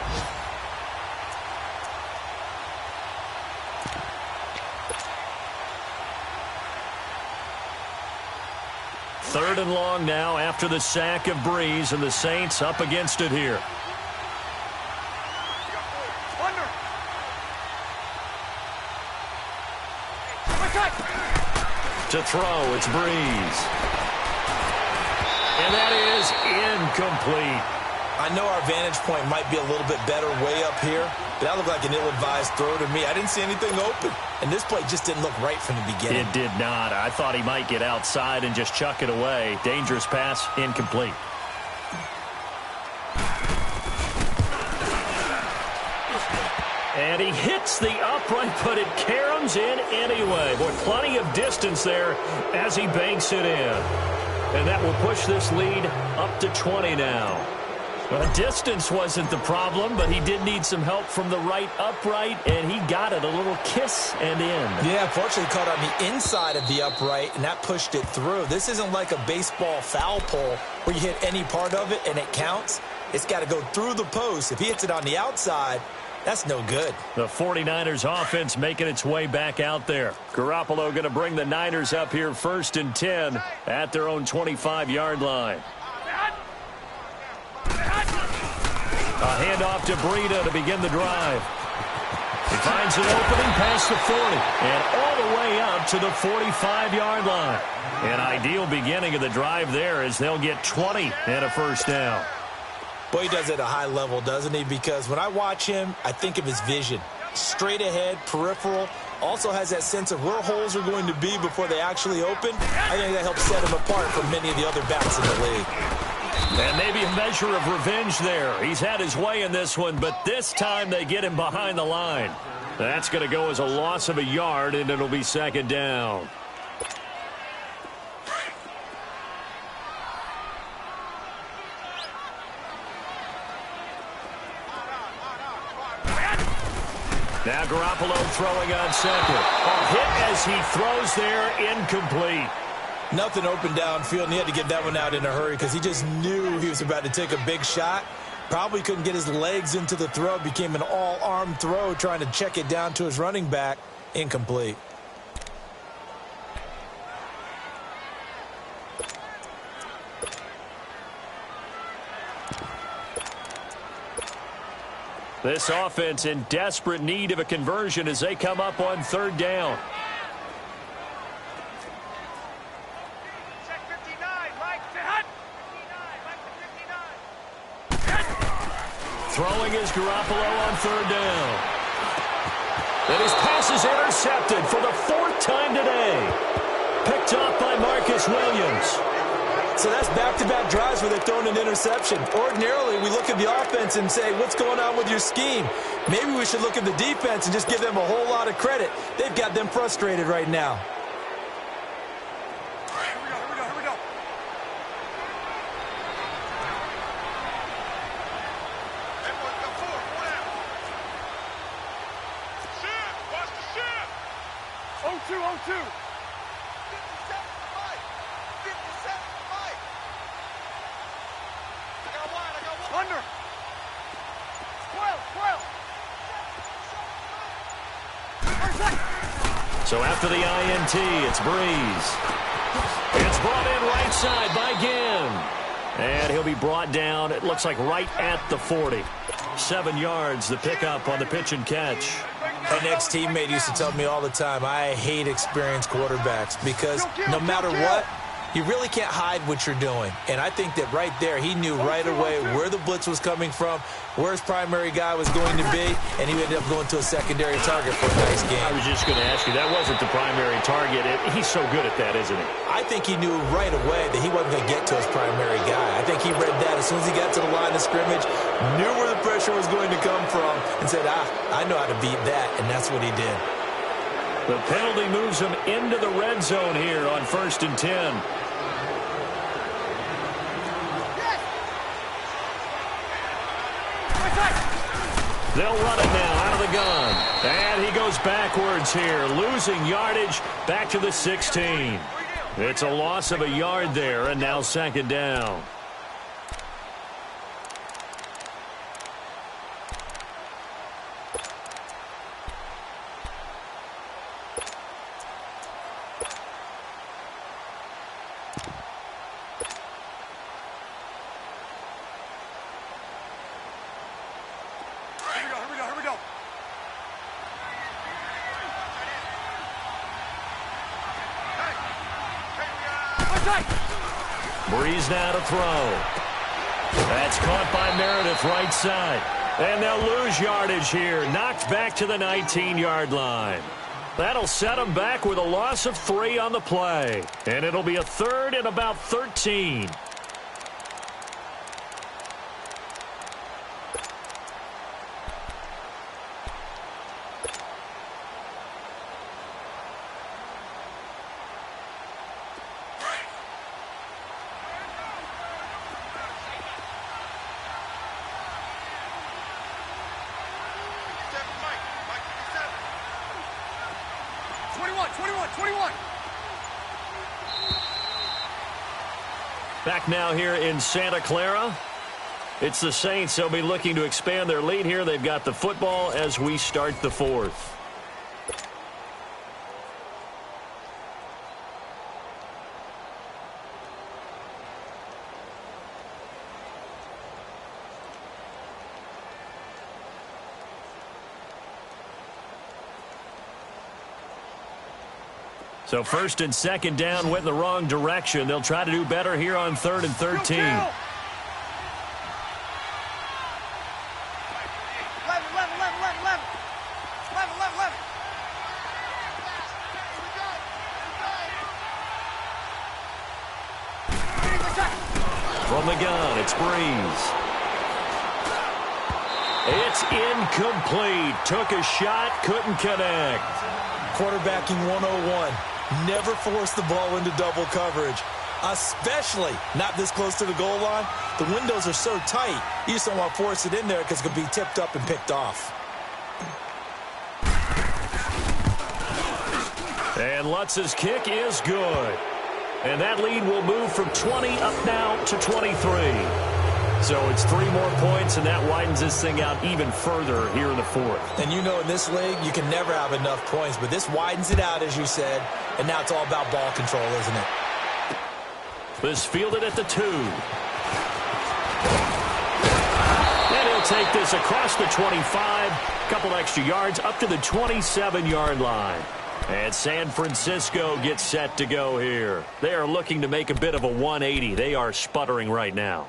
3rd and long now after the sack of Breeze, and the Saints up against it here. To throw, it's Breeze. And that is incomplete. I know our vantage point might be a little bit better way up here, but that looked like an ill-advised throw to me. I didn't see anything open, and this play just didn't look right from the beginning. It did not. I thought he might get outside and just chuck it away. Dangerous pass, incomplete. And he hits the upright, but it caroms in anyway. Boy, plenty of distance there as he banks it in. And that will push this lead up to 20 now. Well, distance wasn't the problem, but he did need some help from the right upright, and he got it a little kiss and in. Yeah, fortunately caught on the inside of the upright, and that pushed it through. This isn't like a baseball foul pole where you hit any part of it and it counts. It's got to go through the post. If he hits it on the outside, that's no good. The 49ers offense making its way back out there. Garoppolo going to bring the Niners up here 1st and 10 at their own 25-yard line. A handoff to Breida to begin the drive. He finds an opening past the 40 and all the way up to the 45-yard line. An ideal beginning of the drive there as they'll get 20 and a 1st down. Boy, he does it at a high level, doesn't he? Because when I watch him, I think of his vision. Straight ahead, peripheral. Also has that sense of where holes are going to be before they actually open. I think that helps set him apart from many of the other backs in the league. And maybe a measure of revenge there. He's had his way in this one, but this time they get him behind the line. That's going to go as a loss of a yard, and it'll be 2nd down. Now Garoppolo throwing on 2nd. A hit as he throws there, incomplete. Nothing open downfield, and he had to get that one out in a hurry because he just knew he was about to take a big shot. Probably couldn't get his legs into the throw. Became an all-arm throw trying to check it down to his running back. Incomplete. This offense in desperate need of a conversion as they come up on 3rd down. Throwing is Garoppolo on 3rd down. And his pass is intercepted for the 4th time today. Picked off by Marcus Williams. So that's back-to-back drives where they're throwing an interception. Ordinarily, we look at the offense and say, what's going on with your scheme? Maybe we should look at the defense and just give them a whole lot of credit. They've got them frustrated right now. So after the INT, it's Breeze. It's brought in right side by Ginn. And he'll be brought down, it looks like right at the 40. 7 yards, the pickup on the pitch and catch. An ex-teammate used to tell me all the time, I hate experienced quarterbacks because no matter what, you really can't hide what you're doing. And I think that right there, he knew right away where the blitz was coming from, where his primary guy was going to be, and he ended up going to a secondary target for a nice game. I was just going to ask you, that wasn't the primary target. He's so good at that, isn't he? I think he knew right away that he wasn't going to get to his primary guy. I think he read that as soon as he got to the line of scrimmage, knew where the pressure was going to come from, and said, I know how to beat that, and that's what he did. The penalty moves him into the red zone here on 1st and 10. They'll run it now out of the gun. And he goes backwards here, losing yardage back to the 16. It's a loss of a yard there, and now 2nd down. Breeze now to throw. That's caught by Meredith right side. And they'll lose yardage here. Knocked back to the 19-yard line. That'll set them back with a loss of 3 on the play. And it'll be a 3rd and about 13. Back now here in Santa Clara. It's the Saints. They'll be looking to expand their lead here. They've got the football as we start the 4th. So 1st and 2nd down went in the wrong direction. They'll try to do better here on 3rd and 13. From the gun, it's Breeze. It's incomplete. Took a shot, couldn't connect. Quarterbacking 101. Never force the ball into double coverage, especially not this close to the goal line. The windows are so tight, you just don't want to force it in there because it could be tipped up and picked off. And Lutz's kick is good. And that lead will move from 20 up now to 23. So it's 3 more points, and that widens this thing out even further here in the 4th. And you know in this league, you can never have enough points, but this widens it out, as you said, and now it's all about ball control, isn't it? This fielded at the 2. And he'll take this across the 25, a couple extra yards up to the 27-yard line. And San Francisco gets set to go here. They are looking to make a bit of a 180. They are sputtering right now.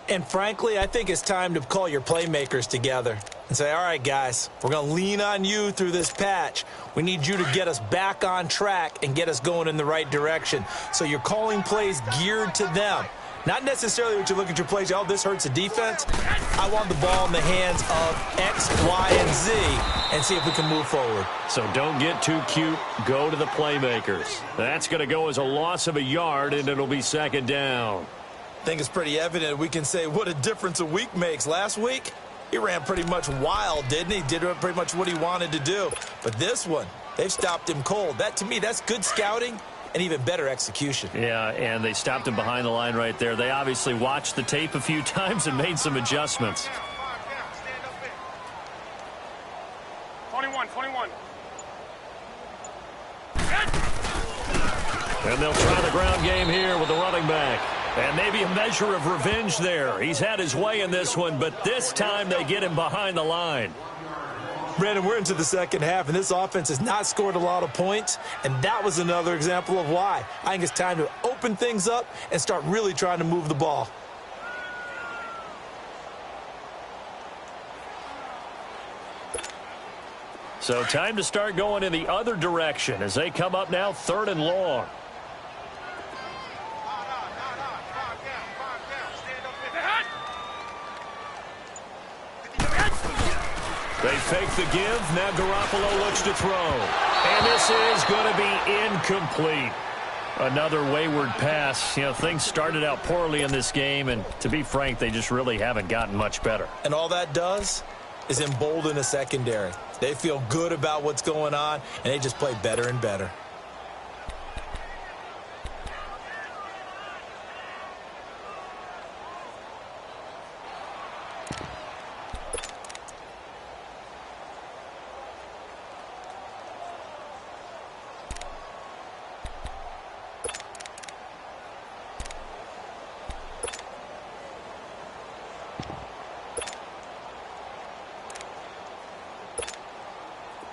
And frankly, I think it's time to call your playmakers together and say, all right, guys, we're going to lean on you through this patch. We need you to get us back on track and get us going in the right direction. So you're calling plays geared to them. Not necessarily what you look at your plays, oh, this hurts the defense. I want the ball in the hands of X, Y, and Z and see if we can move forward. So don't get too cute. Go to the playmakers. That's going to go as a loss of a yard, and it'll be 2nd down. I think it's pretty evident we can say what a difference a week makes. Last week, he ran pretty much wild, didn't he? Did pretty much what he wanted to do. But this one, they've stopped him cold. That, to me, that's good scouting and even better execution. Yeah, and they stopped him behind the line right there. They obviously watched the tape a few times and made some adjustments. 21. And they'll try the ground game here with the running back. And maybe a measure of revenge there. He's had his way in this one, but this time they get him behind the line. Brandon, we're into the 2nd half, and this offense has not scored a lot of points, and that was another example of why. I think it's time to open things up and start really trying to move the ball. So time to start going in the other direction as they come up now 3rd and long. They fake the give. Now Garoppolo looks to throw. And this is going to be incomplete. Another wayward pass. You know, things started out poorly in this game, and to be frank, they just really haven't gotten much better. And all that does is embolden a secondary. They feel good about what's going on, and they just play better and better.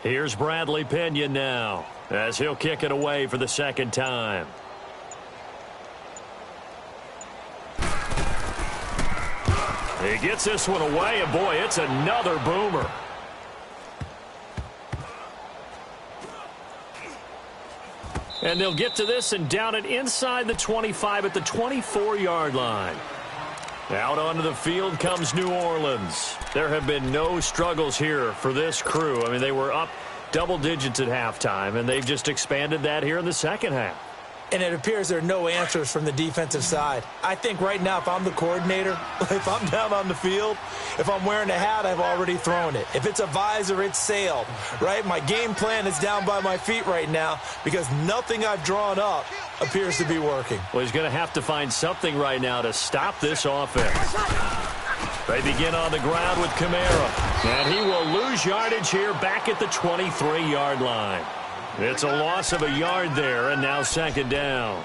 Here's Bradley Pinion now as he'll kick it away for the 2nd time. He gets this one away, and boy, it's another boomer. And they'll get to this and down it inside the 25 at the 24-yard line. Out onto the field comes New Orleans. There have been no struggles here for this crew. I mean, they were up double digits at halftime, and they've just expanded that here in the second half. And it appears there are no answers from the defensive side. I think right now, if I'm the coordinator, if I'm down on the field, if I'm wearing a hat, I've already thrown it. If it's a visor, it's sailed, right? My game plan is down by my feet right now because nothing I've drawn up appears to be working. Well, he's going to have to find something right now to stop this offense. They begin on the ground with Kamara, and he will lose yardage here back at the 23-yard line. It's a loss of a yard there, and now second down.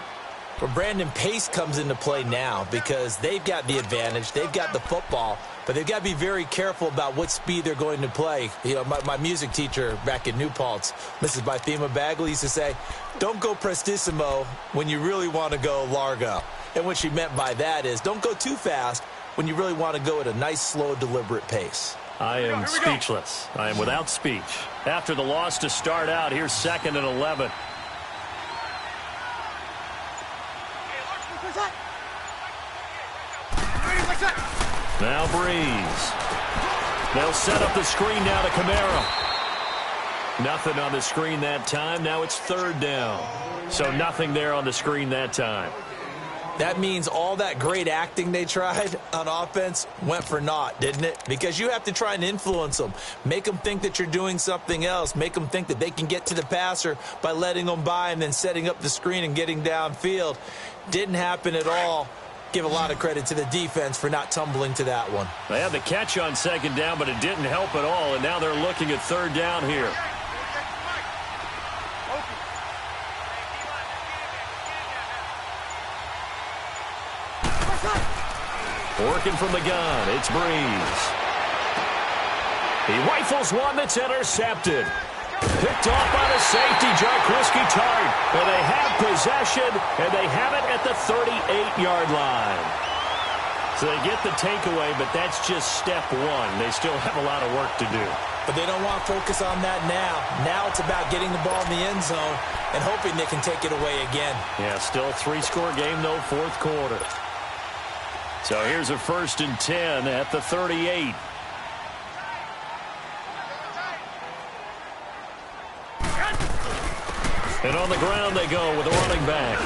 Well, Brandon, pace comes into play now because they've got the advantage. They've got the football, but they've got to be very careful about what speed they're going to play. You know, my music teacher back in New Paltz, Mrs. Bythema Bagley, used to say, don't go prestissimo when you really want to go largo. And what she meant by that is don't go too fast when you really want to go at a nice, slow, deliberate pace. I am speechless. I am without speech. After the loss to start out, here's 2nd and 11. Now Breeze. They'll set up the screen now to Kamara. Nothing on the screen that time. Now it's 3rd down. So nothing there on the screen that time. That means all that great acting they tried on offense went for naught, didn't it? Because you have to try and influence them. Make them think that you're doing something else. Make them think that they can get to the passer by letting them by and then setting up the screen and getting downfield. Didn't happen at all. Give a lot of credit to the defense for not tumbling to that one. They had the catch on 2nd down, but it didn't help at all, and now they're looking at 3rd down here. Working from the gun, it's Breeze. He rifles one that's intercepted. Picked off by the safety, Jarquiski Tart. And they have possession, and they have it at the 38-yard line. So they get the takeaway, but that's just step one. They still have a lot of work to do. But they don't want to focus on that now. Now it's about getting the ball in the end zone and hoping they can take it away again. Yeah, still a 3-score game, though, 4th quarter. So here's a 1st and 10 at the 38. And on the ground they go with a running back.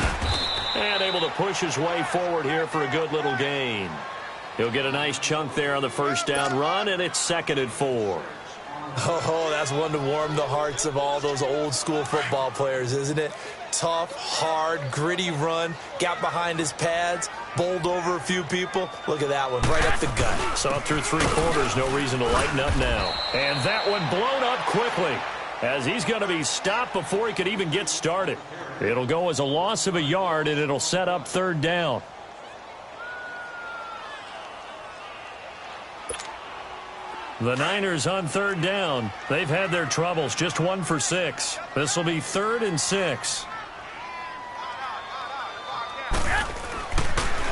And able to push his way forward here for a good little gain. He'll get a nice chunk there on the 1st down run, and it's 2nd and 4. Oh, that's one to warm the hearts of all those old-school football players, isn't it? Tough, hard, gritty run. Got behind his pads, bowled over a few people. Look at that one, right up the gut. Saw through 3 quarters, no reason to lighten up now. And that one blown up quickly, as he's going to be stopped before he could even get started. It'll go as a loss of a yard, and it'll set up 3rd down. The Niners on 3rd down. They've had their troubles, just 1 for 6. This will be 3rd and 6.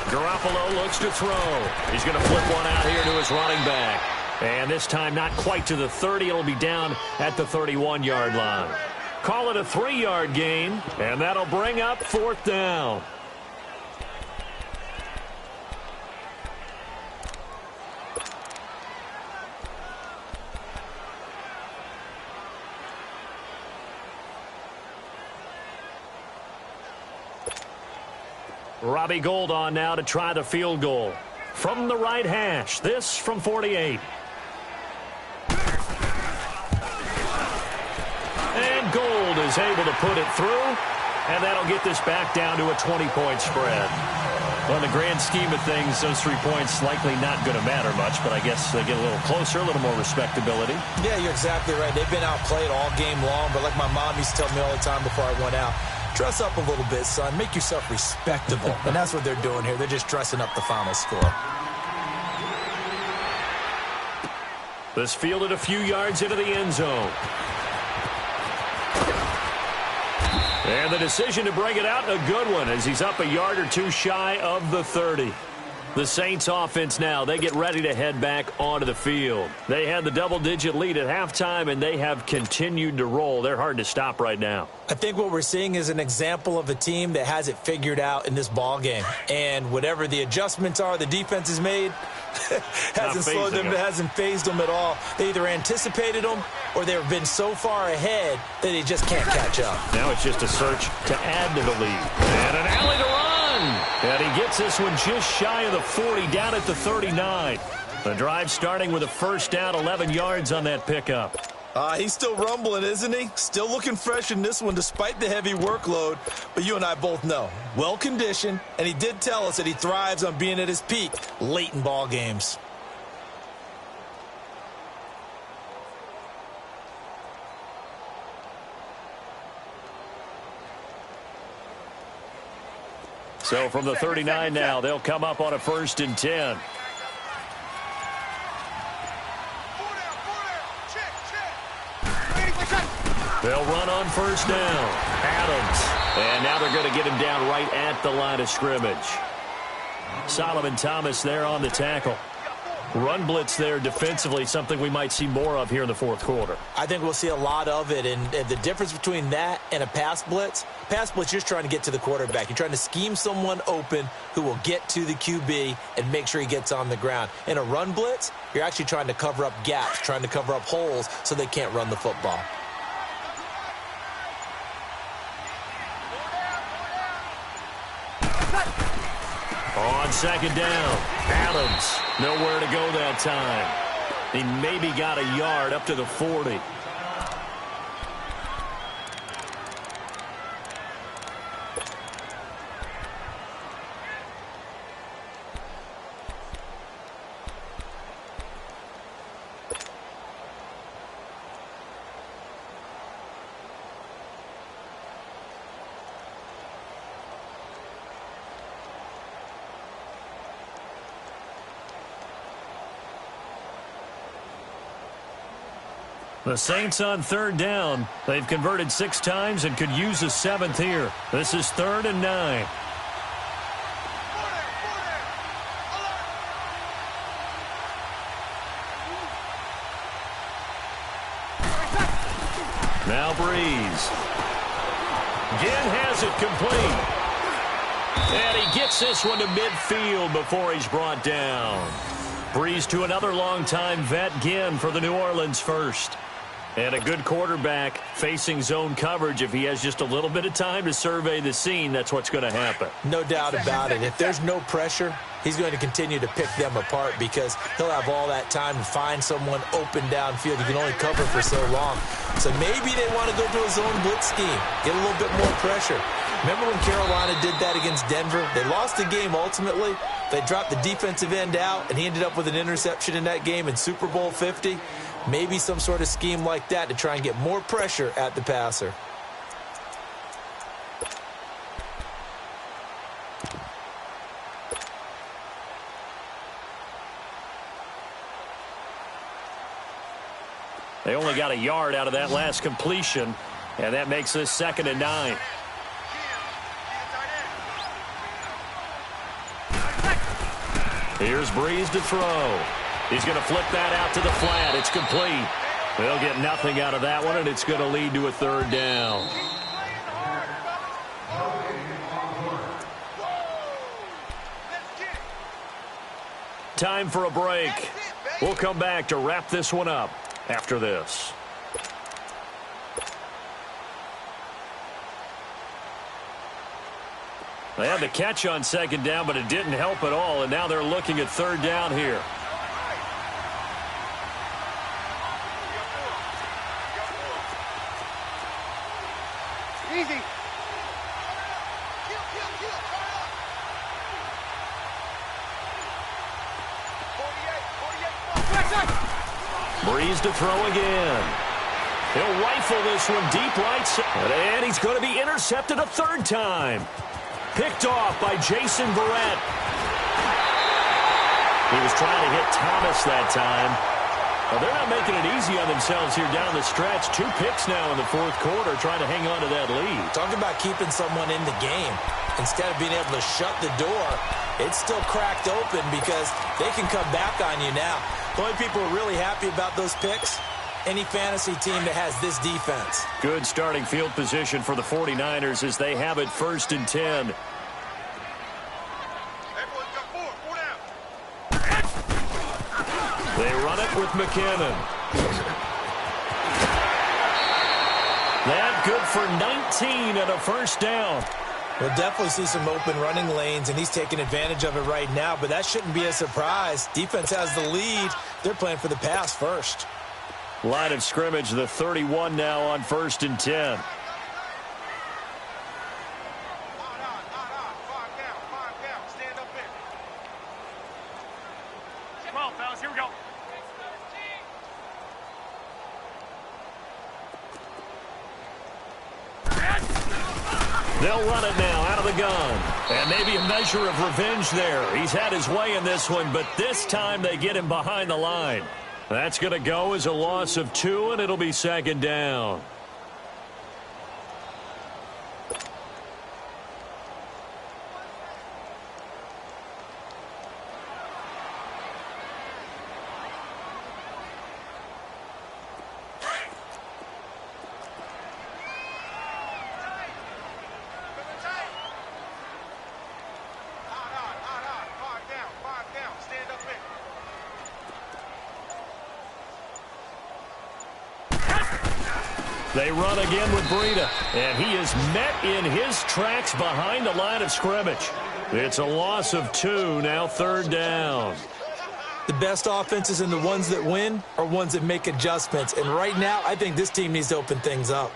Garoppolo looks to throw. He's going to flip one out here to his running back. And this time not quite to the 30. It'll be down at the 31-yard line. Call it a 3-yard gain, and that'll bring up 4th down. Robbie Gould on now to try the field goal. From the right hash, this from 48. And Gould is able to put it through, and that'll get this back down to a 20-point spread. Well, in the grand scheme of things, those 3 points likely not going to matter much, but I guess they get a little closer, a little more respectability. Yeah, you're exactly right. They've been outplayed all game long, but like my mom used to tell me all the time before I went out, dress up a little bit, son. Make yourself respectable. And that's what they're doing here. They're just dressing up the final score. This fielded a few yards into the end zone. And the decision to bring it out, a good one, as he's up a yard or two shy of the 30. The Saints offense now, they get ready to head back onto the field. They had the double-digit lead at halftime, and they have continued to roll. They're hard to stop right now. I think what we're seeing is an example of a team that has it figured out in this ball game. And whatever the adjustments are the defense has made, hasn't slowed them, hasn't phased them at all. They either anticipated them or they've been so far ahead that they just can't catch up. Now it's just a search to add to the lead. And an alley to run. And he gets this one just shy of the 40, down at the 39. The drive starting with a first down, 11 yards on that pickup. He's still rumbling, isn't he? Still looking fresh in this one despite the heavy workload. But you and I both know, well-conditioned, and he did tell us that he thrives on being at his peak late in ball games. So from the 39 now, they'll come up on a 1st and 10. They'll run on first down. Adams. And now they're going to get him down right at the line of scrimmage. Solomon Thomas there on the tackle. Run blitz there defensively, something we might see more of here in the fourth quarter. I think we'll see a lot of it, and the difference between that and a pass blitz, you're just trying to get to the quarterback. You're trying to scheme someone open who will get to the QB and make sure he gets on the ground. In a run blitz, you're actually trying to cover up gaps, trying to cover up holes so they can't run the football. On second down, Adams, nowhere to go that time. He maybe got a yard up to the 40. The Saints on third down. They've converted 6 times and could use a 7th here. This is 3rd and 9. Now Breeze. Again has it complete. And he gets this one to midfield before he's brought down. Breeze to another long-time vet, Ginn for the New Orleans first. And a good quarterback facing zone coverage. If he has just a little bit of time to survey the scene, that's what's going to happen. No doubt about it. If there's no pressure, he's going to continue to pick them apart because he'll have all that time to find someone open downfield. He can only cover for so long. So maybe they want to go to a zone blitz scheme, get a little bit more pressure. Remember when Carolina did that against Denver? They lost the game ultimately. They dropped the defensive end out, and he ended up with an interception in that game in Super Bowl 50. Maybe some sort of scheme like that to try and get more pressure at the passer. They only got a yard out of that last completion, and that makes this 2nd and 9. Here's Breeze to throw. He's going to flip that out to the flat. It's complete. They'll get nothing out of that one, and it's going to lead to a 3rd down. Time for a break. We'll come back to wrap this one up after this. They had the catch on 2nd down, but it didn't help at all, and now they're looking at 3rd down here. Easy. Breeze to throw again. He'll rifle this one deep right side, and he's going to be intercepted a 3rd time. Picked off by Jason Verrett. He was trying to hit Thomas that time. Well, they're not making it easy on themselves here down the stretch. 2 picks now in the 4th quarter trying to hang on to that lead. Talk about keeping someone in the game. instead of being able to shut the door, it's still cracked open because they can come back on you now. The only people who are really happy about those picks, any fantasy team that has this defense. Good starting field position for the 49ers as they have it 1st and 10. They run it with McKinnon. That good for 19 and a first down. We'll definitely see some open running lanes, and he's taking advantage of it right now, but that shouldn't be a surprise. Defense has the lead. They're playing for the pass first. Line of scrimmage, the 31 now on 1st and 10. They'll run it now out of the gun. And maybe a measure of revenge there. He's had his way in this one, but this time they get him behind the line. That's going to go as a loss of 2, and it'll be 2nd down. They run again with Breida, and he is met in his tracks behind the line of scrimmage. It's a loss of 2, now 3rd down. The best offenses and the ones that win are ones that make adjustments, and right now I think this team needs to open things up.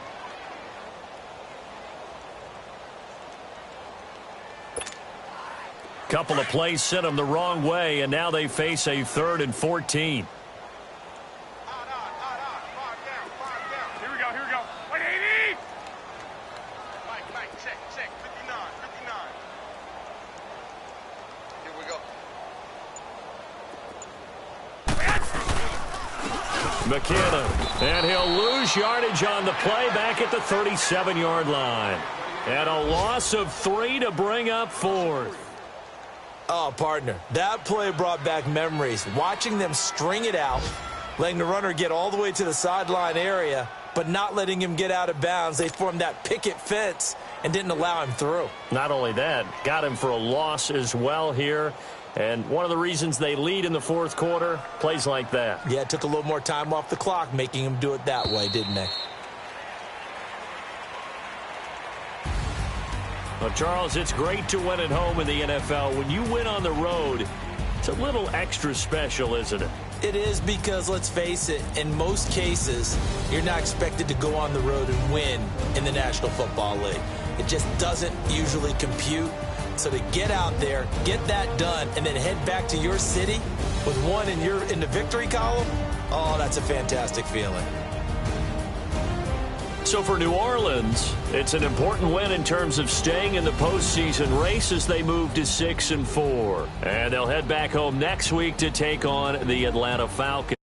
Couple of plays sent them the wrong way, and now they face a 3rd and 14. McKinnon, and he'll lose yardage on the play back at the 37-yard line. And a loss of 3 to bring up 4th. Oh, partner, that play brought back memories. Watching them string it out, letting the runner get all the way to the sideline area, but not letting him get out of bounds. They formed that picket fence and didn't allow him through. Not only that, got him for a loss as well here. And one of the reasons they lead in the 4th quarter, plays like that. Yeah, it took a little more time off the clock, making him do it that way, didn't they? Well, Charles, it's great to win at home in the NFL. When you win on the road, it's a little extra special, isn't it? It is because, let's face it, in most cases, you're not expected to go on the road and win in the National Football League. It just doesn't usually compute. So to get out there, get that done, and then head back to your city with one in the victory column, oh, that's a fantastic feeling. So for New Orleans, it's an important win in terms of staying in the postseason race as they move to 6 and 4. And they'll head back home next week to take on the Atlanta Falcons.